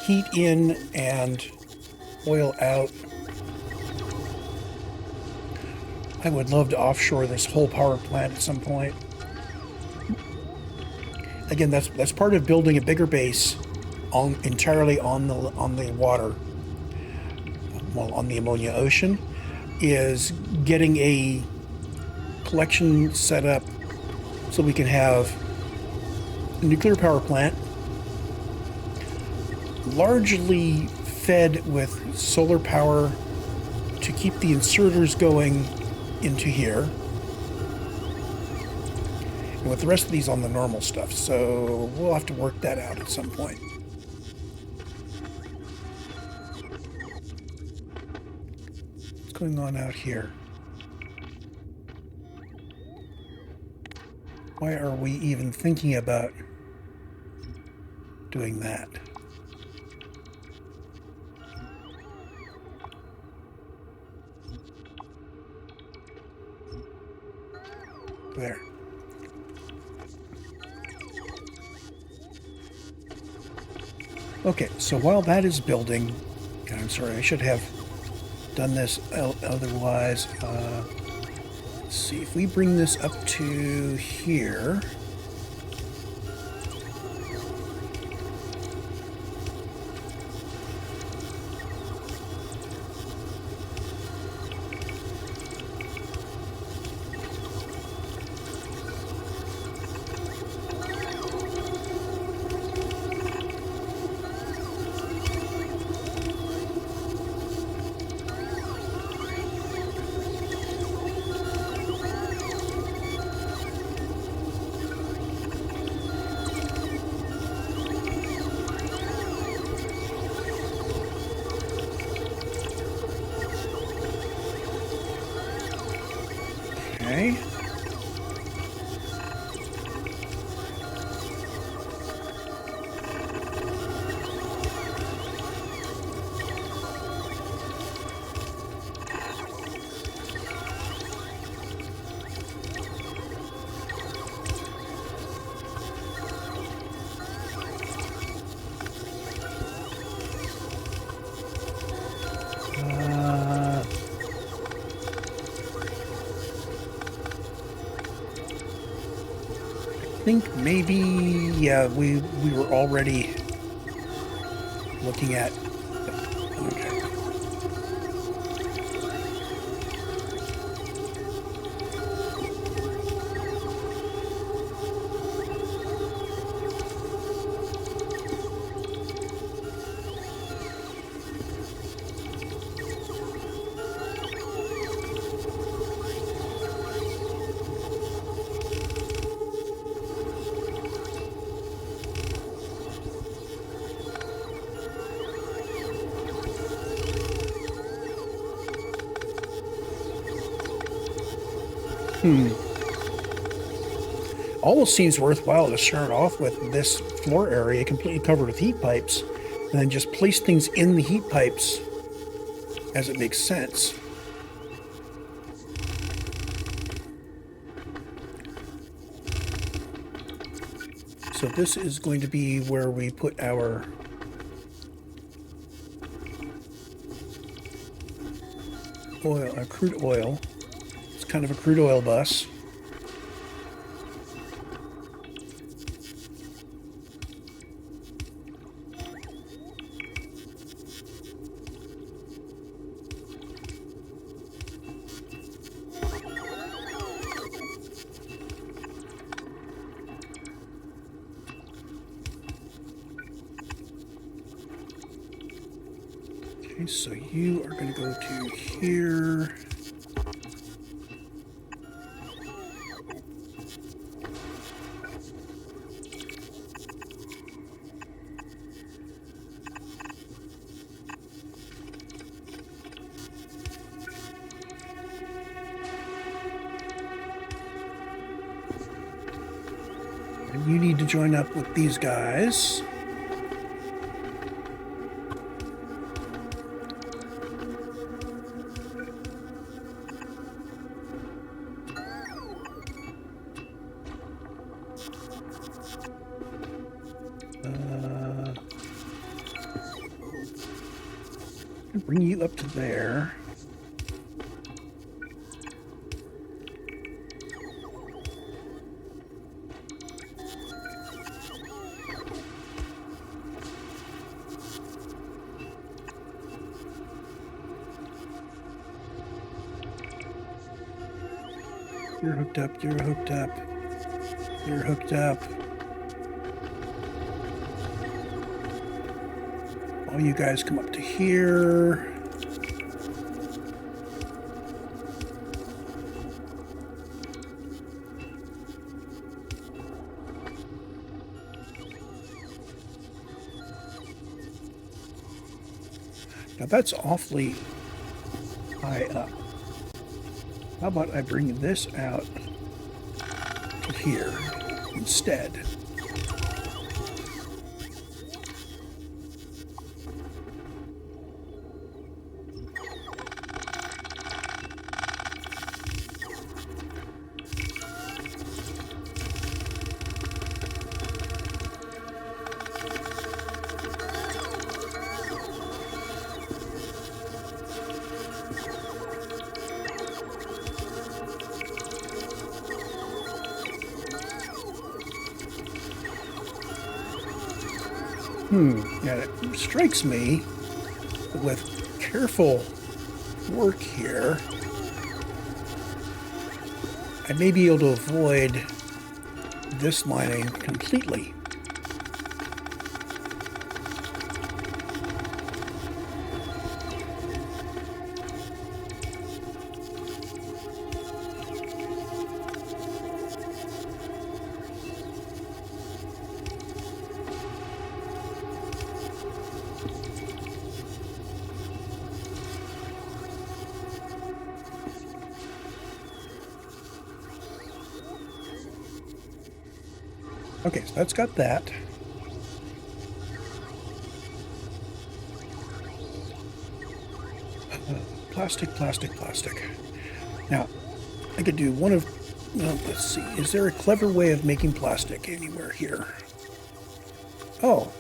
heat in and oil out. I would love to offshore this whole power plant at some point. Again, that's part of building a bigger base entirely on the water, well, on the ammonia ocean, is getting a collection set up so we can have a nuclear power plant largely fed with solar power to keep the inserters going into here, and with the rest of these on the normal stuff. So we'll have to work that out at some point. What's going on out here? Why are we even thinking about doing that? There. Okay, so while that is building, I'm sorry, I should have done this otherwise. Let's see, if we bring this up to here. think maybe, yeah, we were already looking at, okay. Almost seems worthwhile to start off with this floor area completely covered with heat pipes, and then just place things in the heat pipes as it makes sense. So this is going to be where we put our oil, crude oil. It's kind of a crude oil bus. Okay, so you are going to go to here. And you need to join up with these guys. Bring you up to there. You're hooked up, you're hooked up, you're hooked up. All you guys come up to here. Now that's awfully high up. How about I bring this out to here instead? Yeah, it strikes me that with careful work here, I may be able to avoid this lining completely. Okay, so that's got that. Plastic, plastic, plastic. Now, I could do one of, well, let's see. Is there a clever way of making plastic anywhere here? Oh.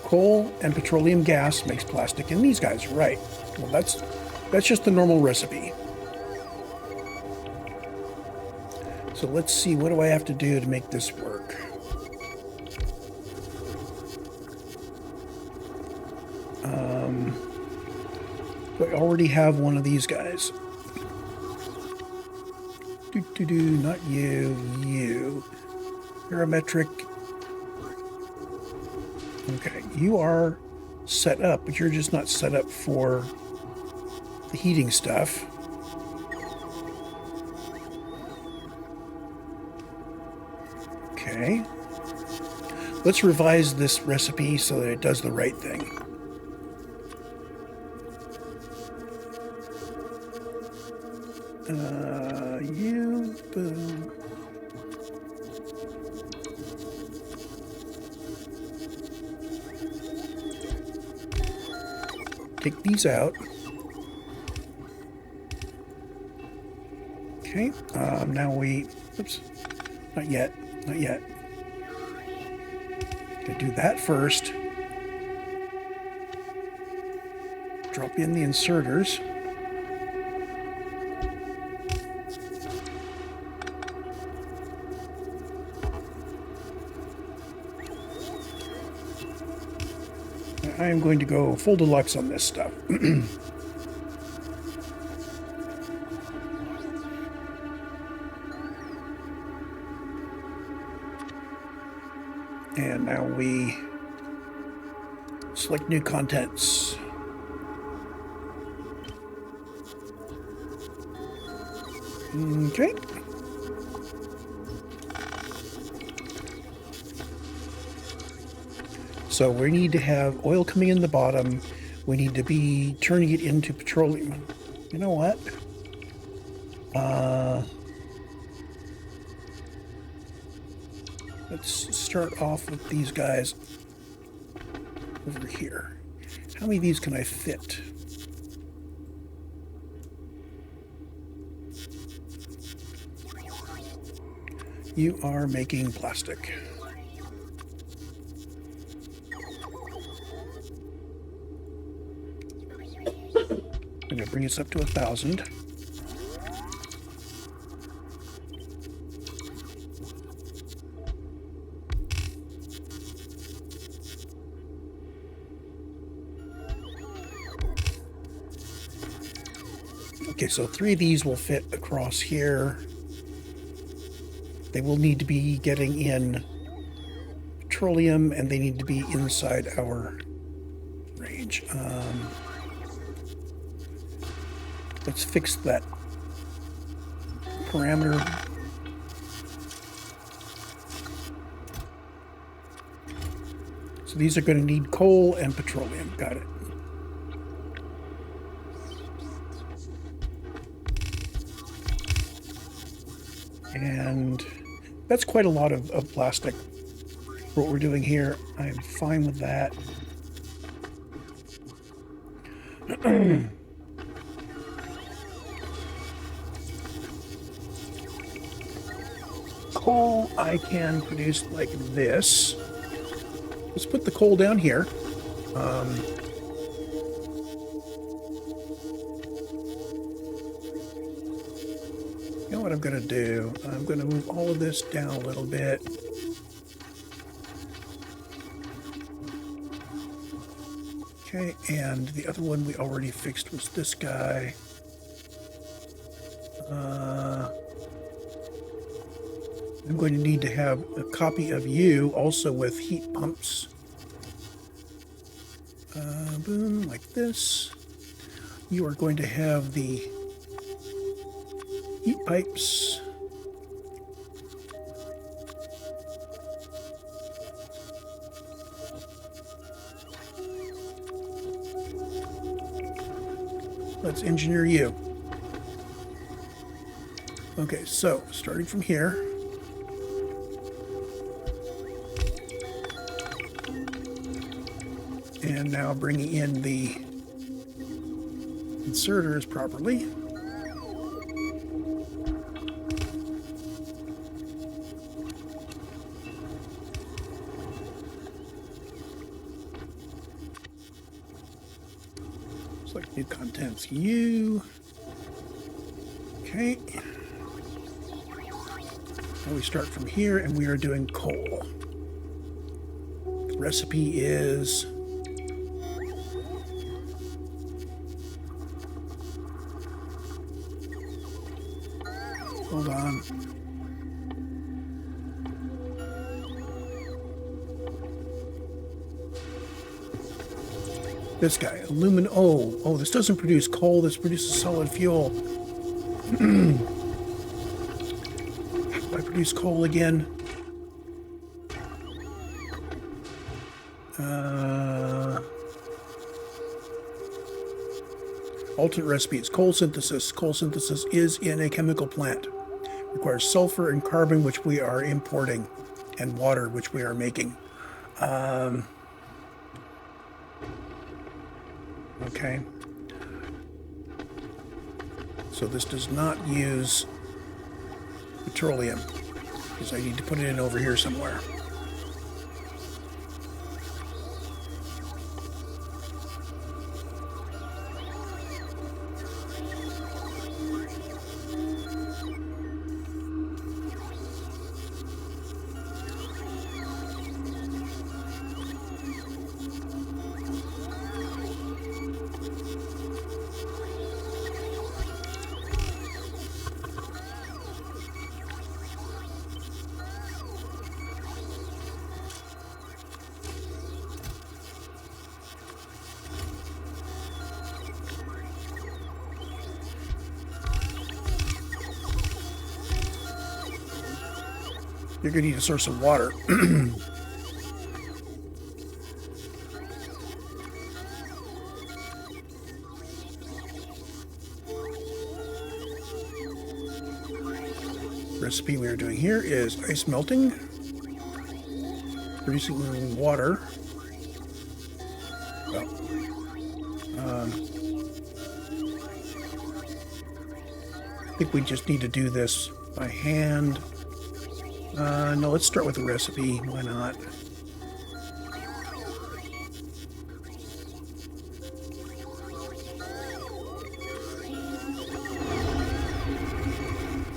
Coal and petroleum gas makes plastic in these guys, right. Well, that's just the normal recipe. So let's see, what do I have to do to make this work? Do I already have one of these guys? Not you, you. Parametric. Okay, you are set up, but you're just not set up for the heating stuff. Okay. Let's revise this recipe so that it does the right thing. You, boom. Take these out. Okay, now oops, not yet, not yet. Gonna do that first. Drop in the inserters. I am going to go full deluxe on this stuff. And now we select new contents. Okay. So we need to have oil coming in the bottom. We need to be turning it into petroleum. You know what? Let's start off with these guys over here. How many of these can I fit? You are making plastic. I'm going to bring us up to 1,000. Okay, so 3 of these will fit across here. They will need to be getting in petroleum, and they need to be inside our range. Let's fix that parameter. So these are going to need coal and petroleum. Got it. And that's quite a lot of plastic for what we're doing here. I'm fine with that. Coal I can produce like this. Let's put the coal down here. You know what I'm going to do? I'm going to move all of this down a little bit. Okay, and the other one we already fixed was this guy. I'm going to need to have a copy of you also with heat pumps. Boom, like this. You are going to have the heat pipes. Let's engineer you. Okay, so starting from here. And now bringing in the inserters properly. Select new contents, you. Okay. So we start from here, and we are doing coal. The recipe is... Hold on. This guy, aluminum. Oh, this doesn't produce coal. This produces solid fuel. I produce coal again. Alternate recipe is coal synthesis. Coal synthesis is in a chemical plant. Requires sulfur and carbon, which we are importing, and water, which we are making. Okay. So this does not use petroleum, because I need to put it in over here somewhere. You're going to need a source of water. Recipe we are doing here is ice melting, producing water. Well, I think we just need to do this by hand. No, let's start with the recipe. Why not?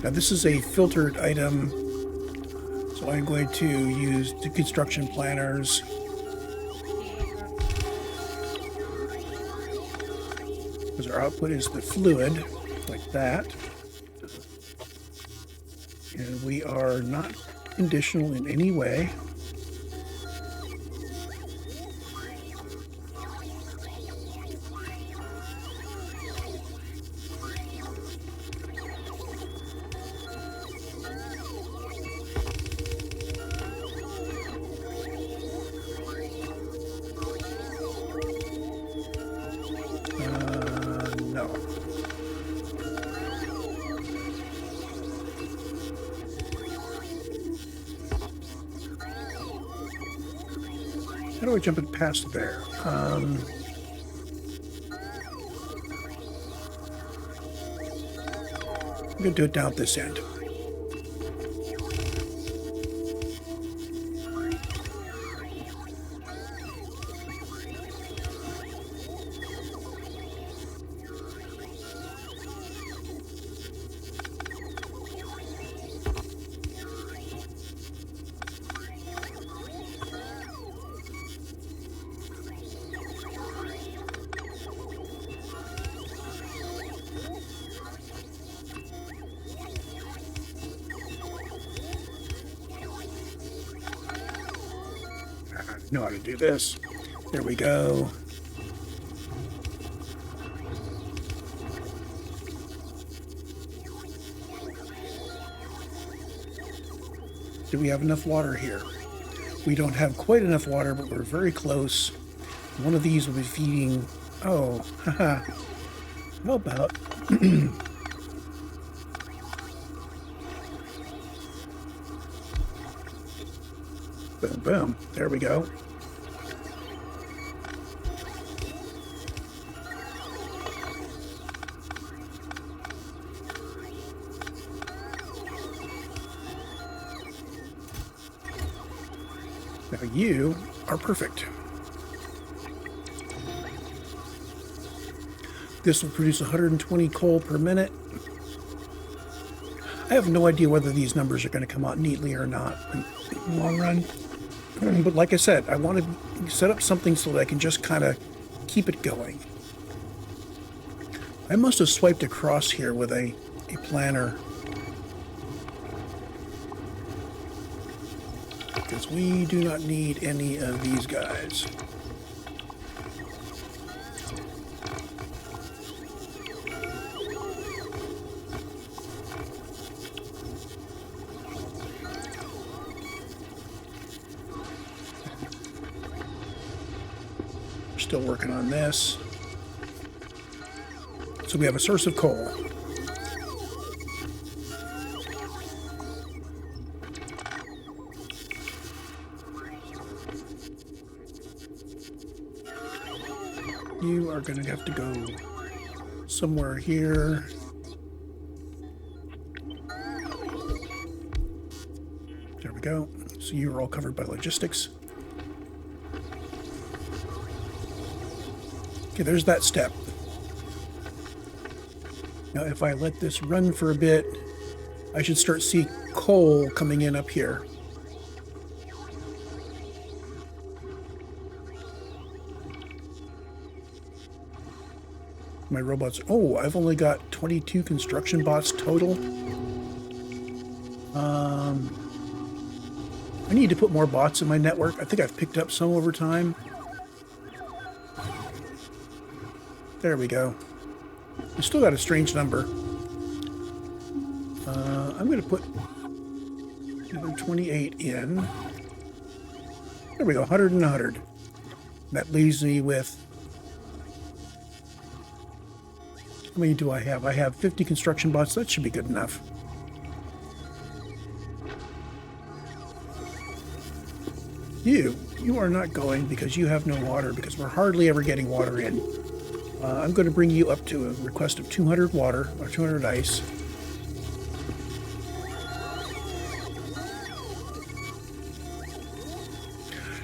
Now this is a filtered item, so I'm going to use the construction planners. Because our output is the fluid, like that. And we are not conditional in any way. No. How do I jump it past there? I'm going to do it down at this end. Know how to do this. There we go. Do we have enough water here? We don't have quite enough water, but we're very close. One of these will be feeding... Oh, haha. How about... Boom, boom. There we go. Now you are perfect. This will produce 120 coal per minute. I have no idea whether these numbers are going to come out neatly or not in the long run. But like I said, I want to set up something so that I can just kind of keep it going. I must have swiped across here with a planner. Because we do not need any of these guys. Still working on this. So we have a source of coal. You are going to have to go somewhere here. There we go. So you're all covered by logistics. Okay, there's that step. Now, if I let this run for a bit, I should start seeing coal coming in up here. My robots... Oh, I've only got 22 construction bots total. I need to put more bots in my network. I think I've picked up some over time. There we go. We still got a strange number. I'm going to put another 28 in. There we go, 100 and 100. That leaves me with... How many do I have? I have 50 construction bots. That should be good enough. You are not going because you have no water, because we're hardly ever getting water in. I'm going to bring you up to a request of 200 water, or 200 ice.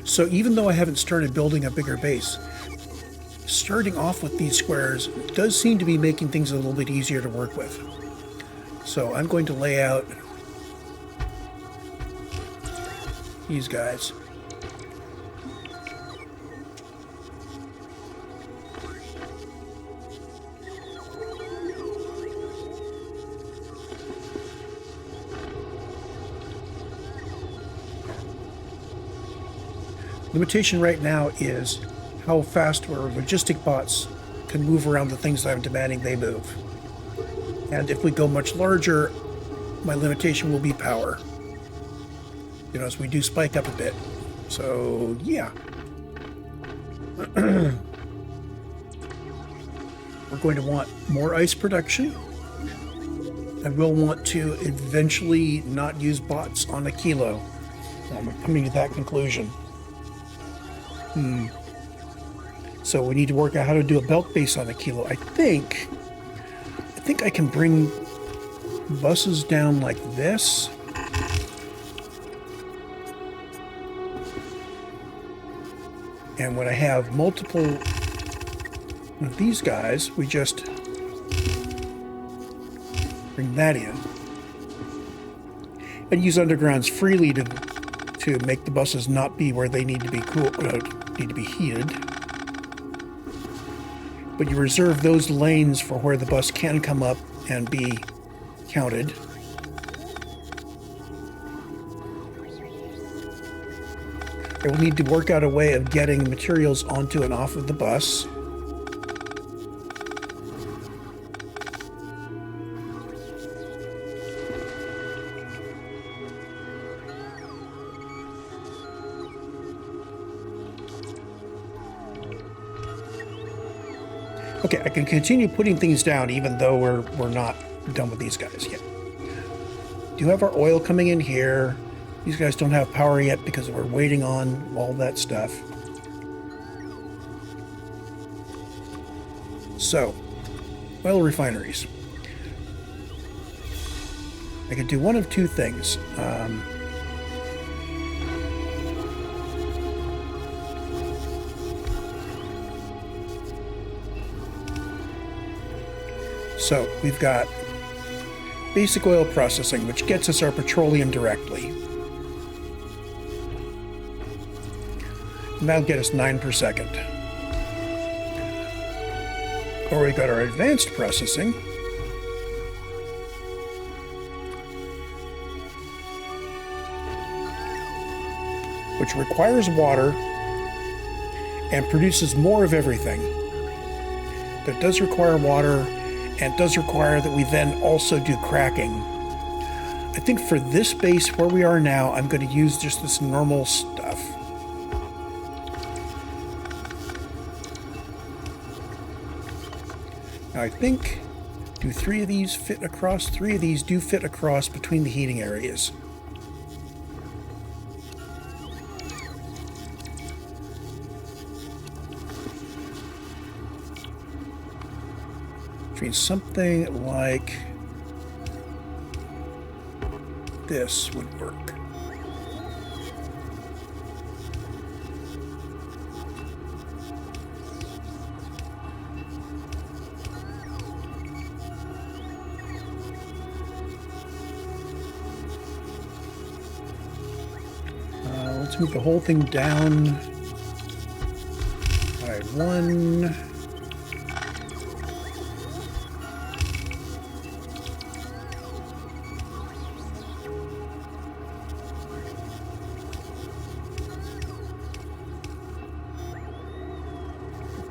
So even though I haven't started building a bigger base, starting off with these squares does seem to be making things a little bit easier to work with. So I'm going to lay out these guys. Limitation right now is how fast our logistic bots can move around the things that I'm demanding they move. And if we go much larger, my limitation will be power. You know, as we do spike up a bit. So, yeah. We're going to want more ice production. And we'll want to eventually not use bots on Aquilo. I'm coming to that conclusion. So we need to work out how to do a belt base on Aquilo. I think I can bring buses down like this. And when I have multiple of these guys, we just bring that in. And use undergrounds freely to make the buses not be where they need to be need to be heated. But you reserve those lanes for where the bus can come up and be counted. I will need to work out a way of getting materials onto and off of the bus. Okay, I can continue putting things down even though we're not done with these guys yet. Do have our oil coming in here. These guys don't have power yet because we're waiting on all that stuff. So, oil refineries. I could do one of two things. So we've got basic oil processing, which gets us our petroleum directly. And that'll get us 9 per second. Or we got our advanced processing, which requires water and produces more of everything. But it does require water, and it does require that we then also do cracking. I think for this base where we are now, I'm going to use just this normal stuff. Now I think, do 3 of these fit across? 3 of these do fit across between the heating areas. Which means something like this would work. Let's move the whole thing down by 1.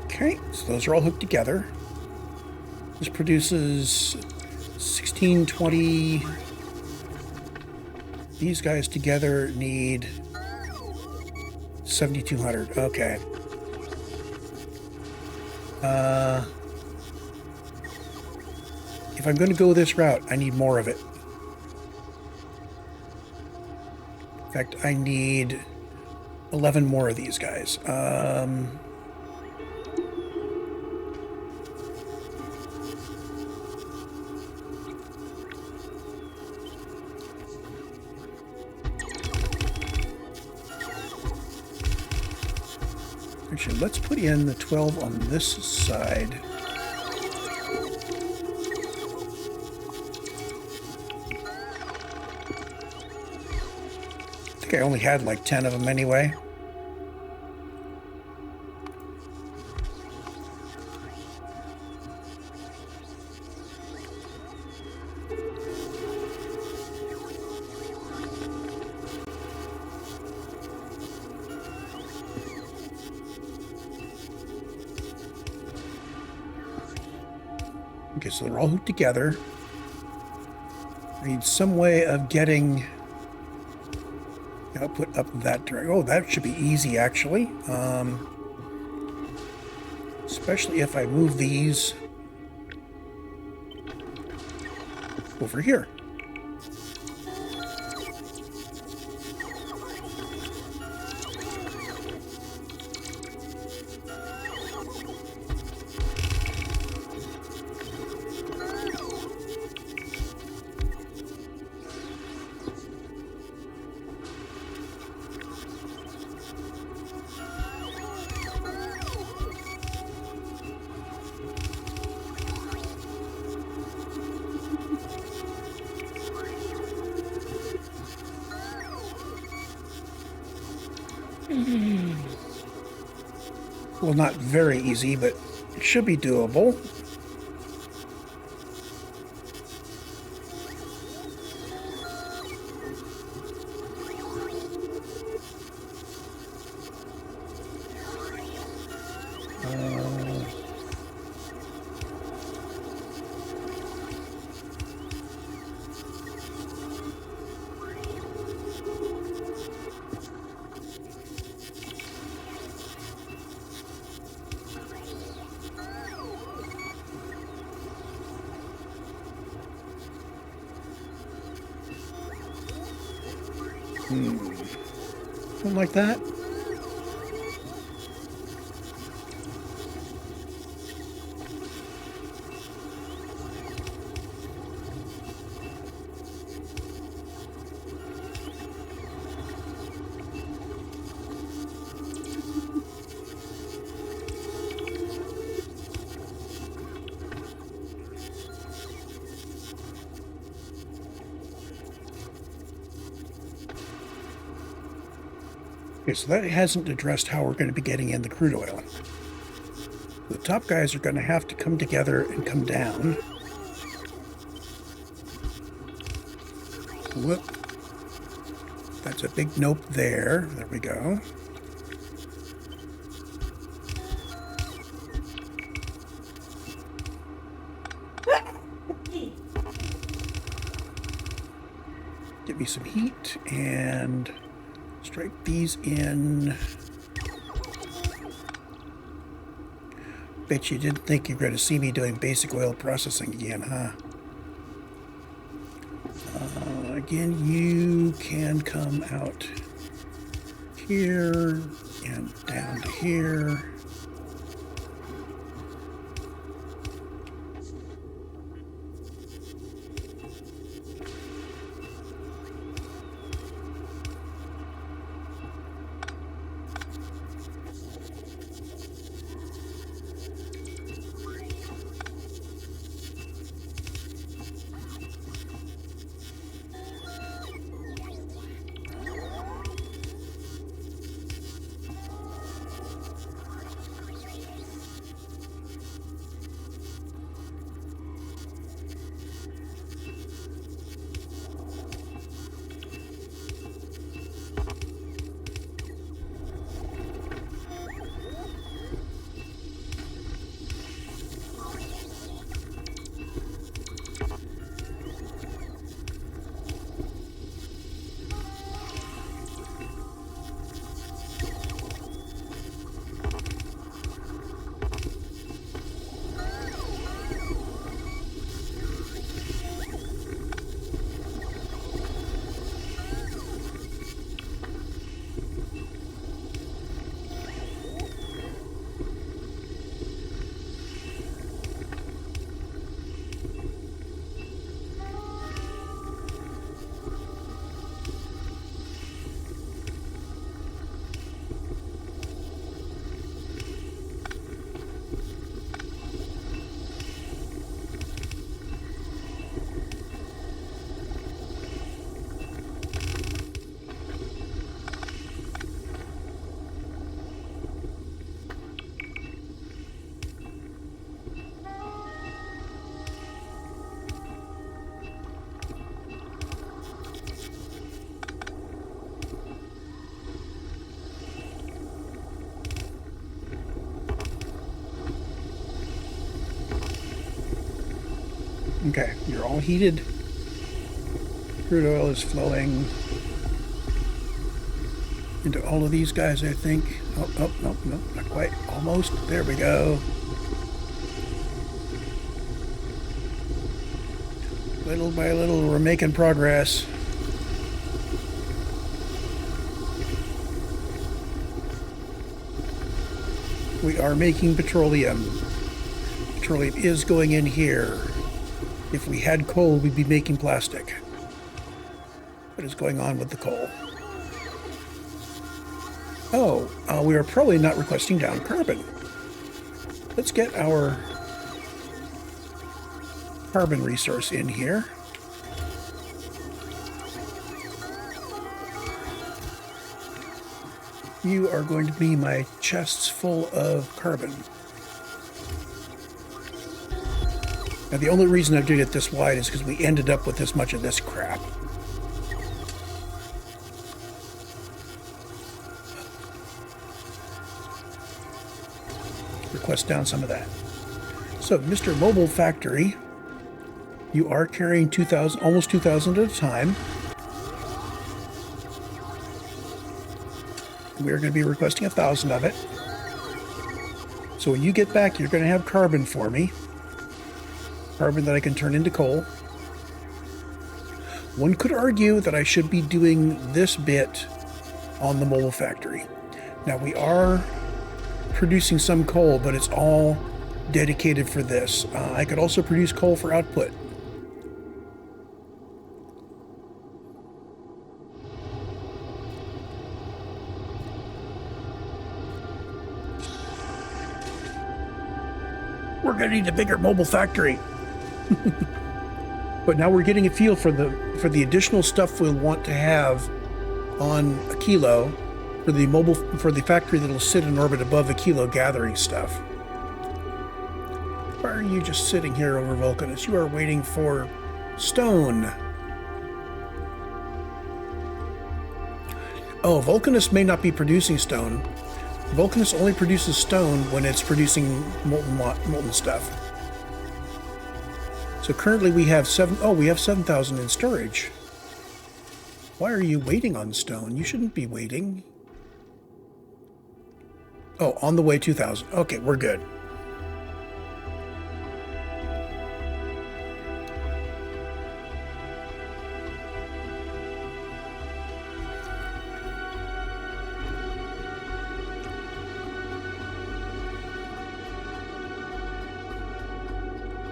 Okay, so those are all hooked together. This produces 1620. These guys together need 7,200. Okay. If I'm going to go this route, I need more of it. In fact, I need 11 more of these guys. Actually, let's put in the 12 on this side. I think I only had like 10 of them anyway. Okay, so they're all hooked together. I need some way of getting output up that direction. Oh, that should be easy, actually. Especially if I move these over here. Well, not very easy, but it should be doable. Something like that. Okay, so that hasn't addressed how we're going to be getting in the crude oil. The top guys are going to have to come together and come down. Whoop. That's a big nope there. There we go. Give me some heat and strike these in. Bet you didn't think you're going to see me doing basic oil processing again, huh? Again, you can come out here and down to here. Okay, you're all heated. Crude oil is flowing into all of these guys, I think. Oh, no, not quite. Almost. There we go. Little by little, we're making progress. We are making petroleum. Petroleum is going in here. If we had coal, we'd be making plastic. What is going on with the coal? Oh, we are probably not requesting down carbon. Let's get our carbon resource in here. You are going to be my chests full of carbon. Now, the only reason I'm doing it this wide is because we ended up with this much of this crap. Request down some of that. So, Mr. Mobile Factory, you are carrying 2,000, almost 2,000 at a time. We're going to be requesting 1,000 of it. So when you get back, you're going to have carbon for me. Carbon that I can turn into coal. One could argue that I should be doing this bit on the mobile factory. Now we are producing some coal, but it's all dedicated for this. I could also produce coal for output. We're going to need a bigger mobile factory. But now we're getting a feel for the additional stuff we'll want to have on Aquilo for the factory that'll sit in orbit above Aquilo gathering stuff. Why are you just sitting here over Vulcanus? You are waiting for stone. Oh, Vulcanus may not be producing stone. Vulcanus only produces stone when it's producing molten stuff. So currently we have 7,000 in storage. Why are you waiting on stone? You shouldn't be waiting. Oh, on the way 2,000. Okay, we're good.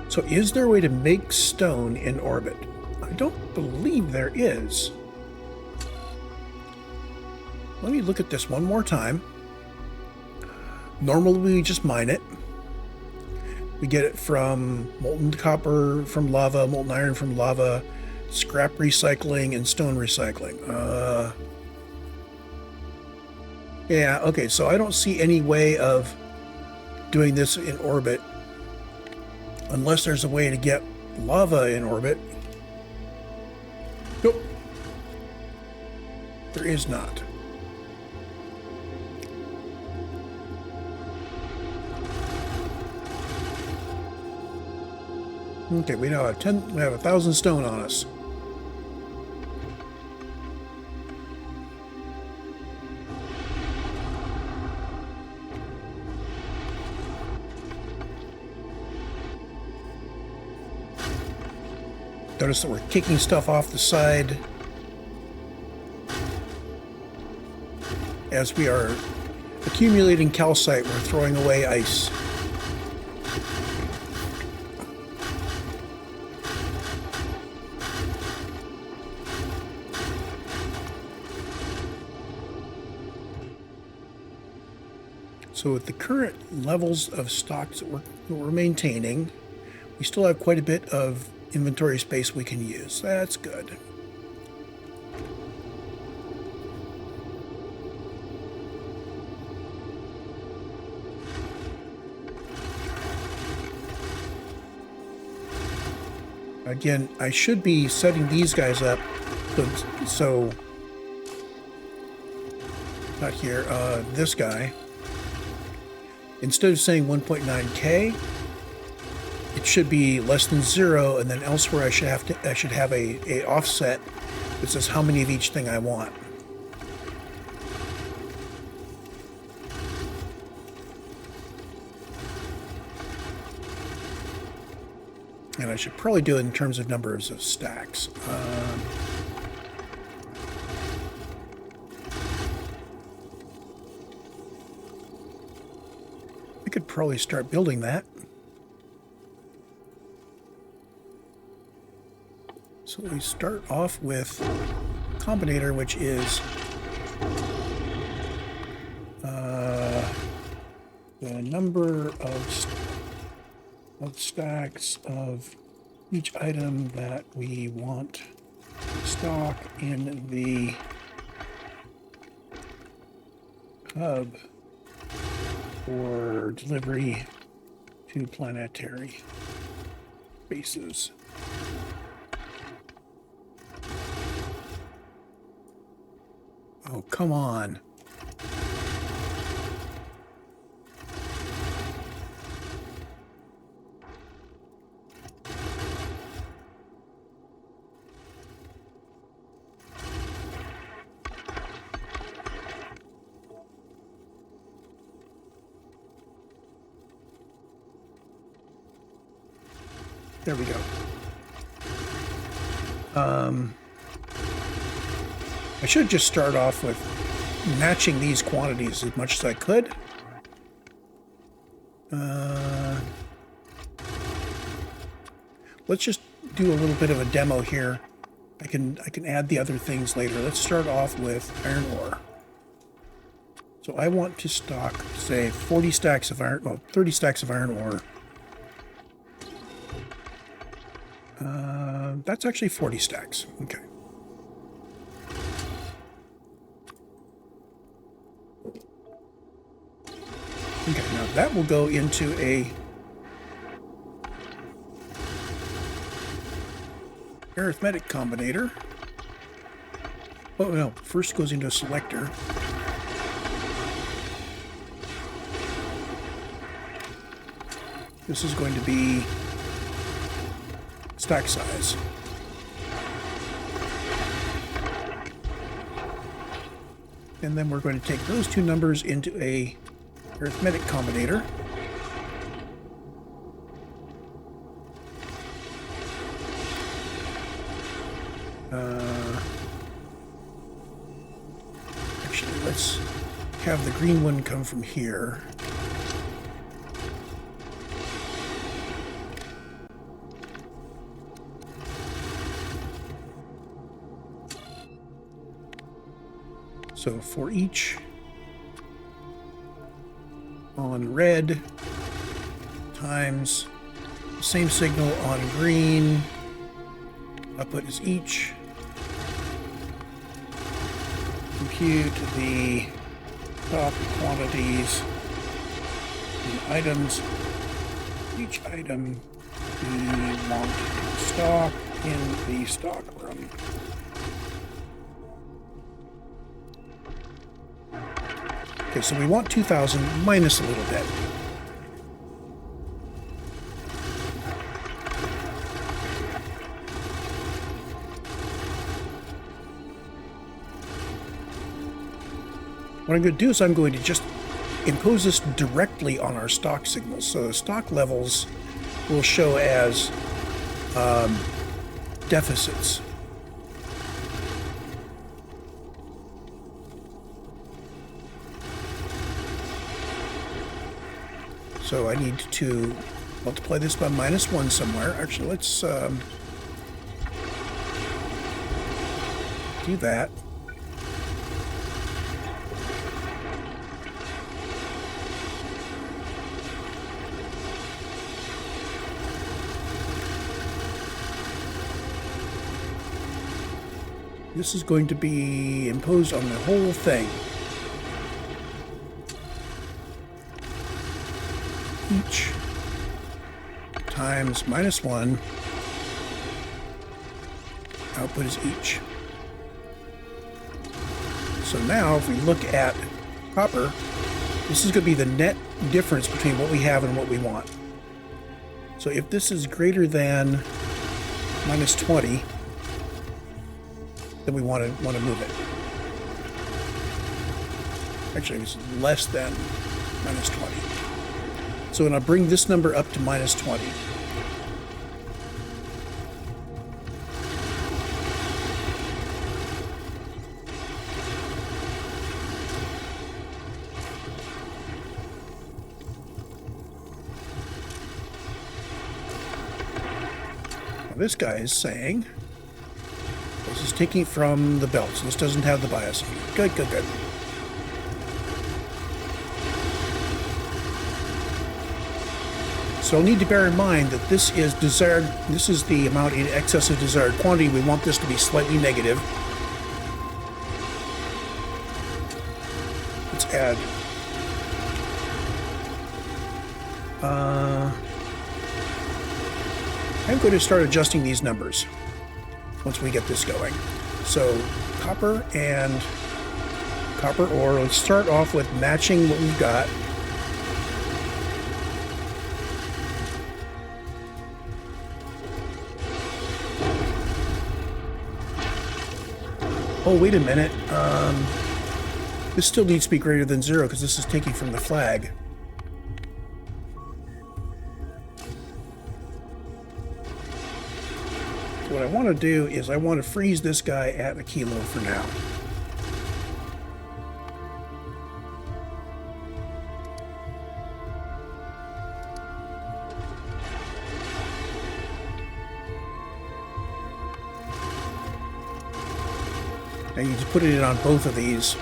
So is there a way to make stone in orbit? I don't believe there is. Let me look at this one more time. Normally we just mine it. We get it from molten copper from lava, molten iron from lava, scrap recycling, and stone recycling. Yeah, okay, so I don't see any way of doing this in orbit unless there's a way to get lava in orbit. Nope. There is not. Okay, we now have 1,000 stone on us. Notice that we're kicking stuff off the side as we are accumulating calcite. We're throwing away ice. So with the current levels of stocks that we're maintaining, we still have quite a bit of inventory space we can use. That's good. Again, I should be setting these guys up so not here, this guy. Instead of saying 1.9K, it should be less than 0, and then elsewhere I should have a offset that says how many of each thing I want. And I should probably do it in terms of numbers of stacks. I could probably start building that. So we start off with Combinator, which is the number of stacks of each item that we want to stock in the hub for delivery to planetary bases. Oh, come on. There we go. I should just start off with matching these quantities as much as I could. Let's just do a little bit of a demo here. I can add the other things later. Let's start off with iron ore. So I want to stock, say, 40 stacks of iron, well, 30 stacks of iron ore. That's actually 40 stacks. Okay. that will go into a arithmetic combinator. Oh no, first goes into a selector. This is going to be stack size. And then we're going to take those two numbers into a arithmetic combinator. Actually, let's have the green one come from here. So for each on red times the same signal on green, output is each. Compute the stock quantities in items. Each item we want stock in the stock room. Okay, so we want 2,000 minus a little bit. What I'm going to do is I'm going to just impose this directly on our stock signals. So the stock levels will show as deficits. So I need to multiply this by -1 somewhere. Actually, let's do that. This is going to be imposed on the whole thing. Each times -1. Output is each. So now if we look at copper, this is going to be the net difference between what we have and what we want. So if this is greater than -20, then we want to move it. Actually, it's less than -20. So when I bring this number up to -20, now this guy is saying this is taking from the belt, so this doesn't have the bias. Good, good, good. So I'll need to bear in mind that this is desired, this is the amount in excess of desired quantity. We want this to be slightly negative. Let's add. I'm going to start adjusting these numbers once we get this going. So copper and copper ore, let's start off with matching what we've got. Oh, wait a minute. This still needs to be greater than 0 because this is taking from the flag. So what I want to do is I want to freeze this guy at Aquilo for now. Now you just put it in on both of these.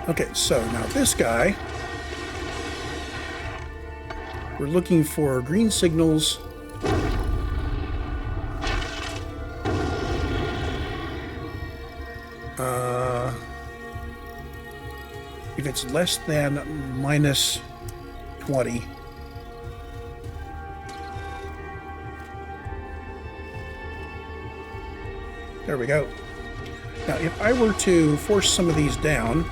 Okay, so now this guy, we're looking for green signals if it's less than minus 20. There we go. Now, if I were to force some of these down,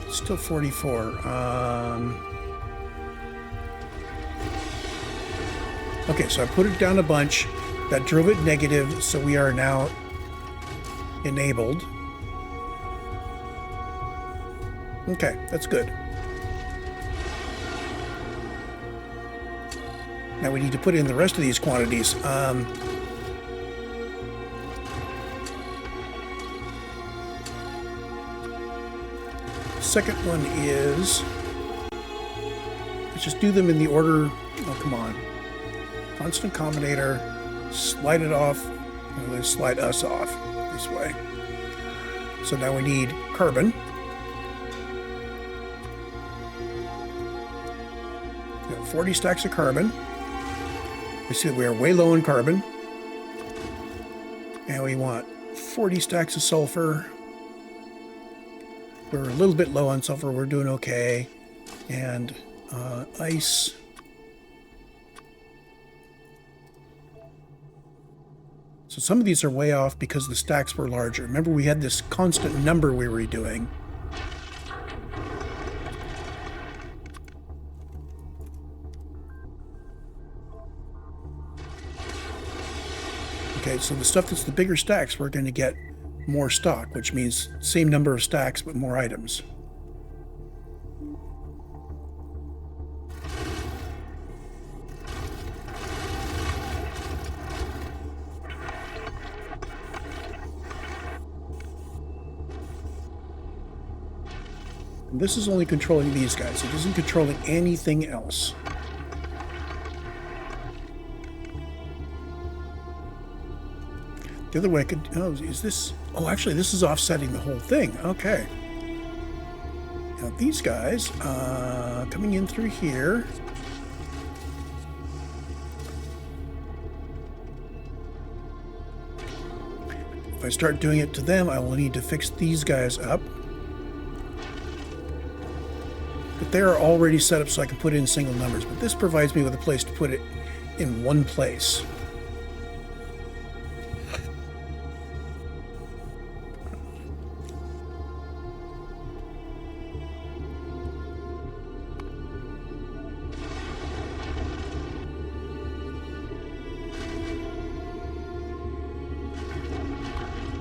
still 44. Okay, so I put it down a bunch. That drove it negative, so we are now enabled. Okay, that's good. Now we need to put in the rest of these quantities. Second one is, let's just do them in the order. Oh, come on. Constant combinator, slide it off, and then slide us off this way. So now we need carbon. We have 40 stacks of carbon. We see that we are way low in carbon. And we want 40 stacks of sulfur. We're a little bit low on sulfur. We're doing okay. And ice. So some of these are way off because the stacks were larger. Remember, we had this constant number we were doing. Okay, so the stuff that's the bigger stacks, we're going to get more stock, which means same number of stacks but more items. And this is only controlling these guys. It isn't controlling anything else. The other way I could... Oh, is this... Oh, actually, this is offsetting the whole thing. Okay. Now, these guys, coming in through here. If I start doing it to them, I will need to fix these guys up. But they are already set up so I can put in single numbers. But this provides me with a place to put it in one place.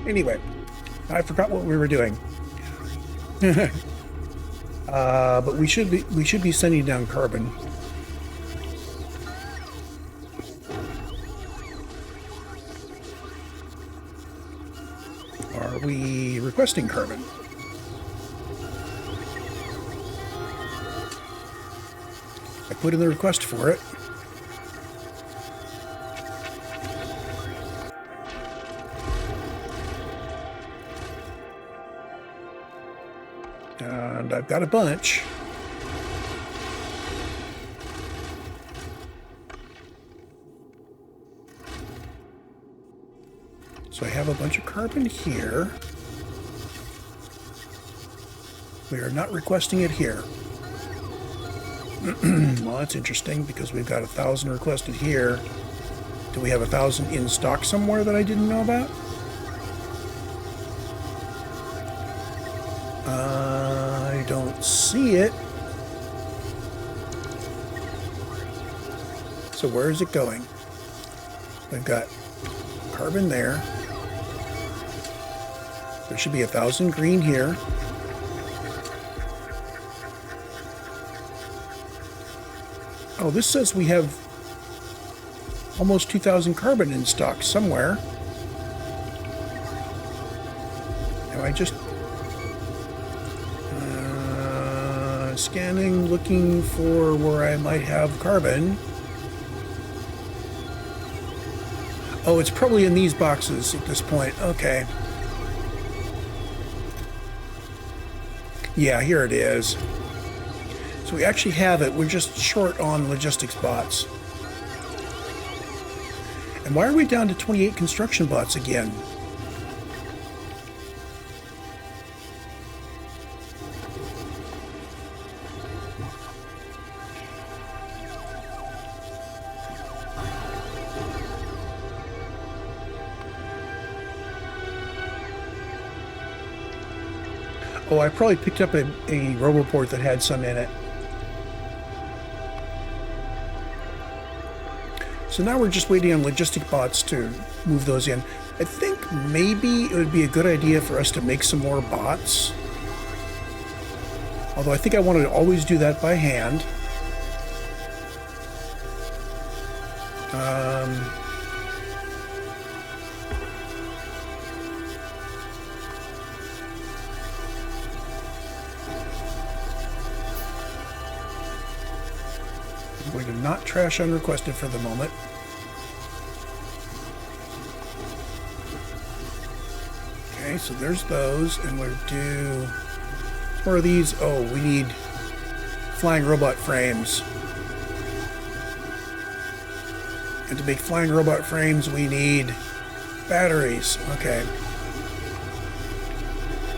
Anyway, I forgot what we were doing. But we should be sending down carbon. Are we requesting carbon? I put in the request for it. And I've got a bunch. So I have a bunch of carbon here. We are not requesting it here. Well, that's interesting because we've got 1,000 requested here. Do we have 1,000 in stock somewhere that I didn't know about? I don't see it. So where is it going? We've got carbon there. There should be 1,000 green here. Oh, this says we have almost 2,000 carbon in stock somewhere. Now I just scanning, looking for where I might have carbon. Oh, it's probably in these boxes at this point. Okay. Yeah, here it is. So we actually have it. We're just short on logistics bots. And why are we down to 28 construction bots again? Oh, I probably picked up a roboport that had some in it. So now we're just waiting on logistic bots to move those in. I think maybe it would be a good idea for us to make some more bots. Although I think I want to always do that by hand. I'm going to not trash unrequested for the moment. Okay, so there's those, and we'll do more of these. Oh, we need flying robot frames. And to make flying robot frames, we need batteries. Okay.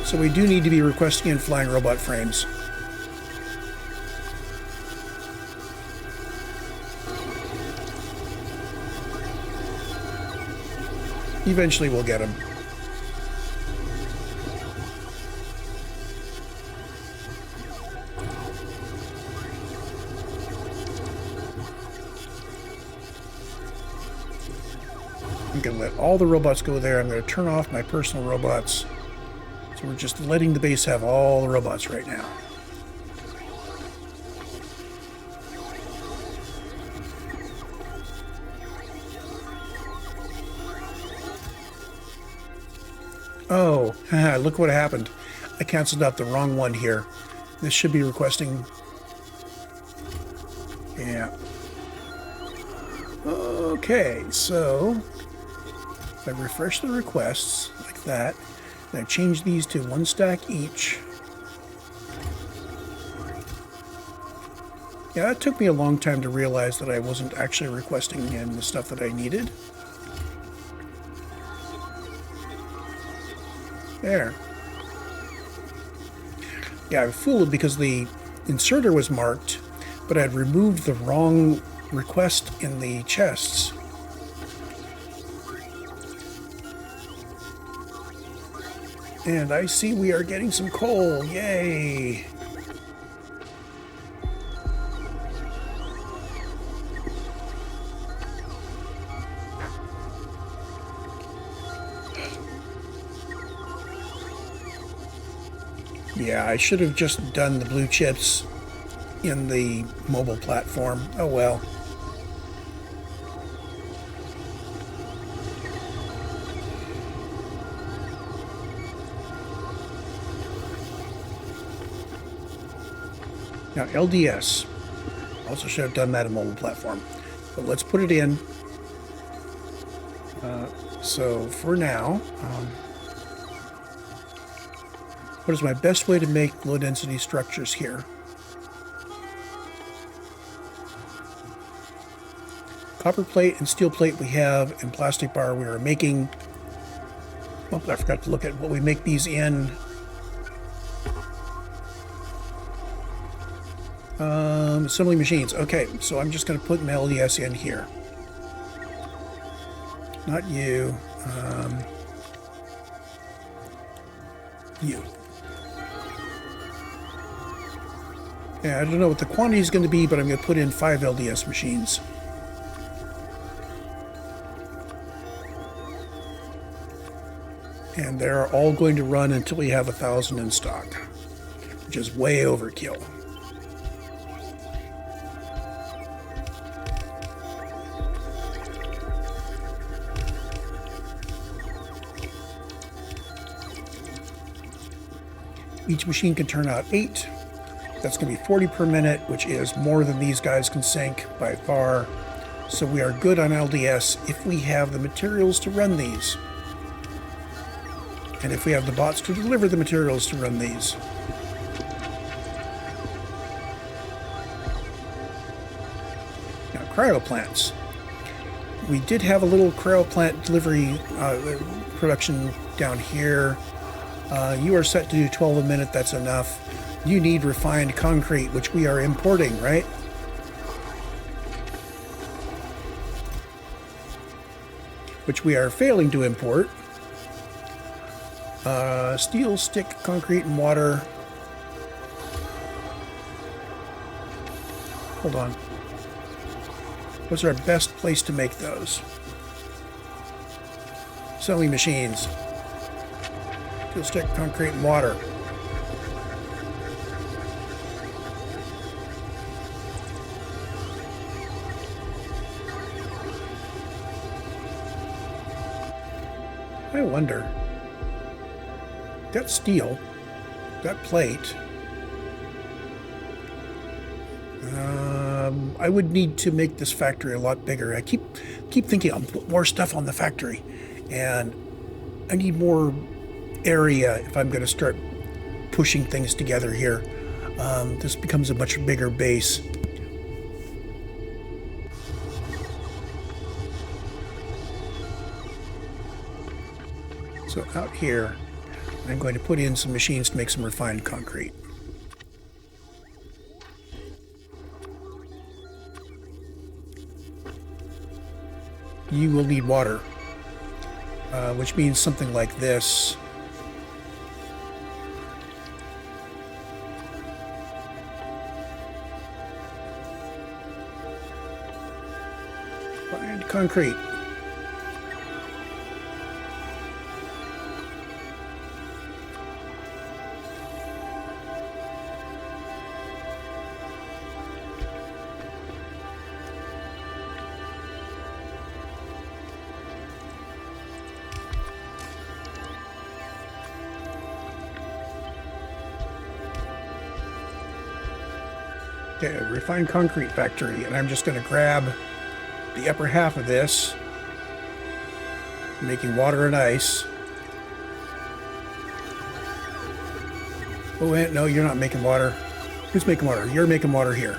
So we do need to be requesting in flying robot frames. Eventually we'll get them. I'm going to let all the robots go there. I'm going to turn off my personal robots. So we're just letting the base have all the robots right now. Oh, look what happened. I canceled out the wrong one here. This should be requesting... Yeah. Okay, so... if I refresh the requests like that, and I change these to 1 stack each. Yeah, it took me a long time to realize that I wasn't actually requesting in the stuff that I needed. There. Yeah, I'm fooled because the inserter was marked, but I had removed the wrong request in the chests. And I see we are getting some coal. Yay! Yeah, I should have just done the blue chips in the mobile platform. Oh well. Now LDS. Also should have done that in mobile platform. But let's put it in. So for now, what is my best way to make low density structures here? Copper plate and steel plate we have, and plastic bar we are making. Oh, I forgot to look at what we make these in. Assembly machines. Okay, so I'm just going to put an LDS in here. Not you. You. Yeah, I don't know what the quantity is going to be, but I'm going to put in 5 LDS machines. And they're all going to run until we have 1,000 in stock, which is way overkill. Each machine can turn out 8. That's going to be 40 per minute, which is more than these guys can sink by far. So we are good on LDS if we have the materials to run these. And if we have the bots to deliver the materials to run these. cryo plants. We did have a little cryo plant delivery production down here. You are set to do 12 a minute. That's enough. You need refined concrete, which we are importing, right? Which we are failing to import. Steel, stick, concrete, and water. Hold on. What's our best place to make those? Sewing machines. Steel, stick, concrete, and water. I wonder. Got steel, got plate. I would need to make this factory a lot bigger. I keep thinking I'll put more stuff on the factory, and I need more area if I'm going to start pushing things together here. This becomes a much bigger base. So out here, I'm going to put in some machines to make some refined concrete. You will need water, which means something like this. Refined concrete. Okay, a refined concrete factory, and I'm just going to grab the upper half of this, making water and ice. Oh, no, you're not making water. Who's making water? You're making water here.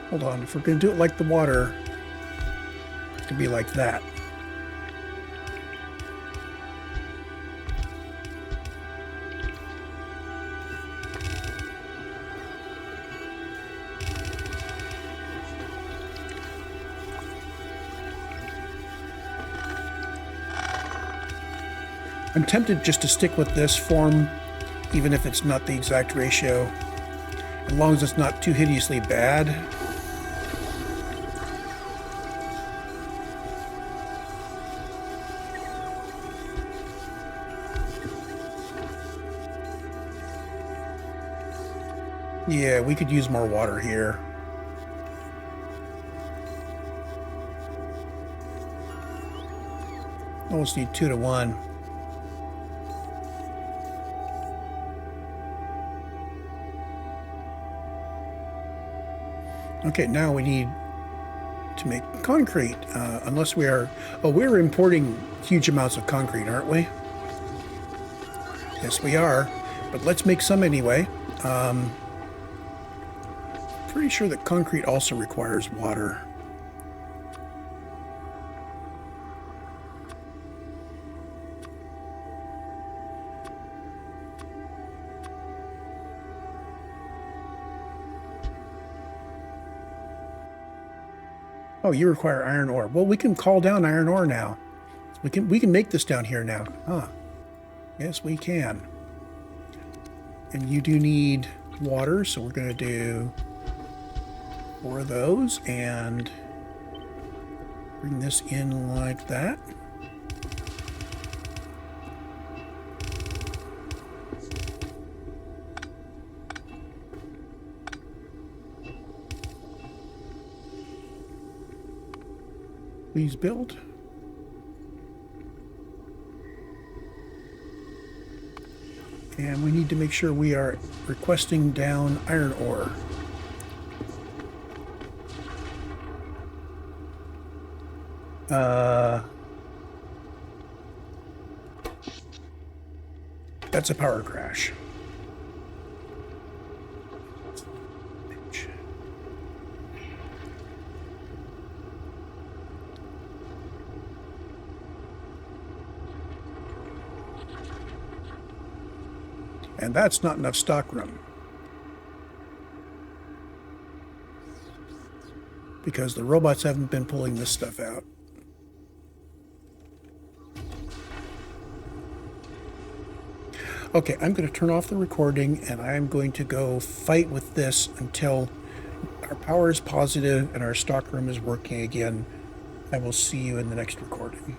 Hold on, if we're going to do it like the water, it's going to be like that. I'm tempted just to stick with this form, even if it's not the exact ratio, as long as it's not too hideously bad. Yeah, we could use more water here. Almost need 2 to 1. Okay, now we need to make concrete, unless we are... Oh, we're importing huge amounts of concrete, aren't we? Yes, we are, but let's make some anyway. Pretty sure that concrete also requires water. Oh, you require iron ore. Well, we can call down iron ore now. We can make this down here now. Huh. Yes, we can. And you do need water, so we're going to do 4 of those and bring this in like that. Please build. And we need to make sure we are requesting down iron ore. That's a power crash. And that's not enough stock room. Because the robots haven't been pulling this stuff out. Okay, I'm going to turn off the recording and I'm going to go fight with this until our power is positive and our stockroom is working again. I will see you in the next recording.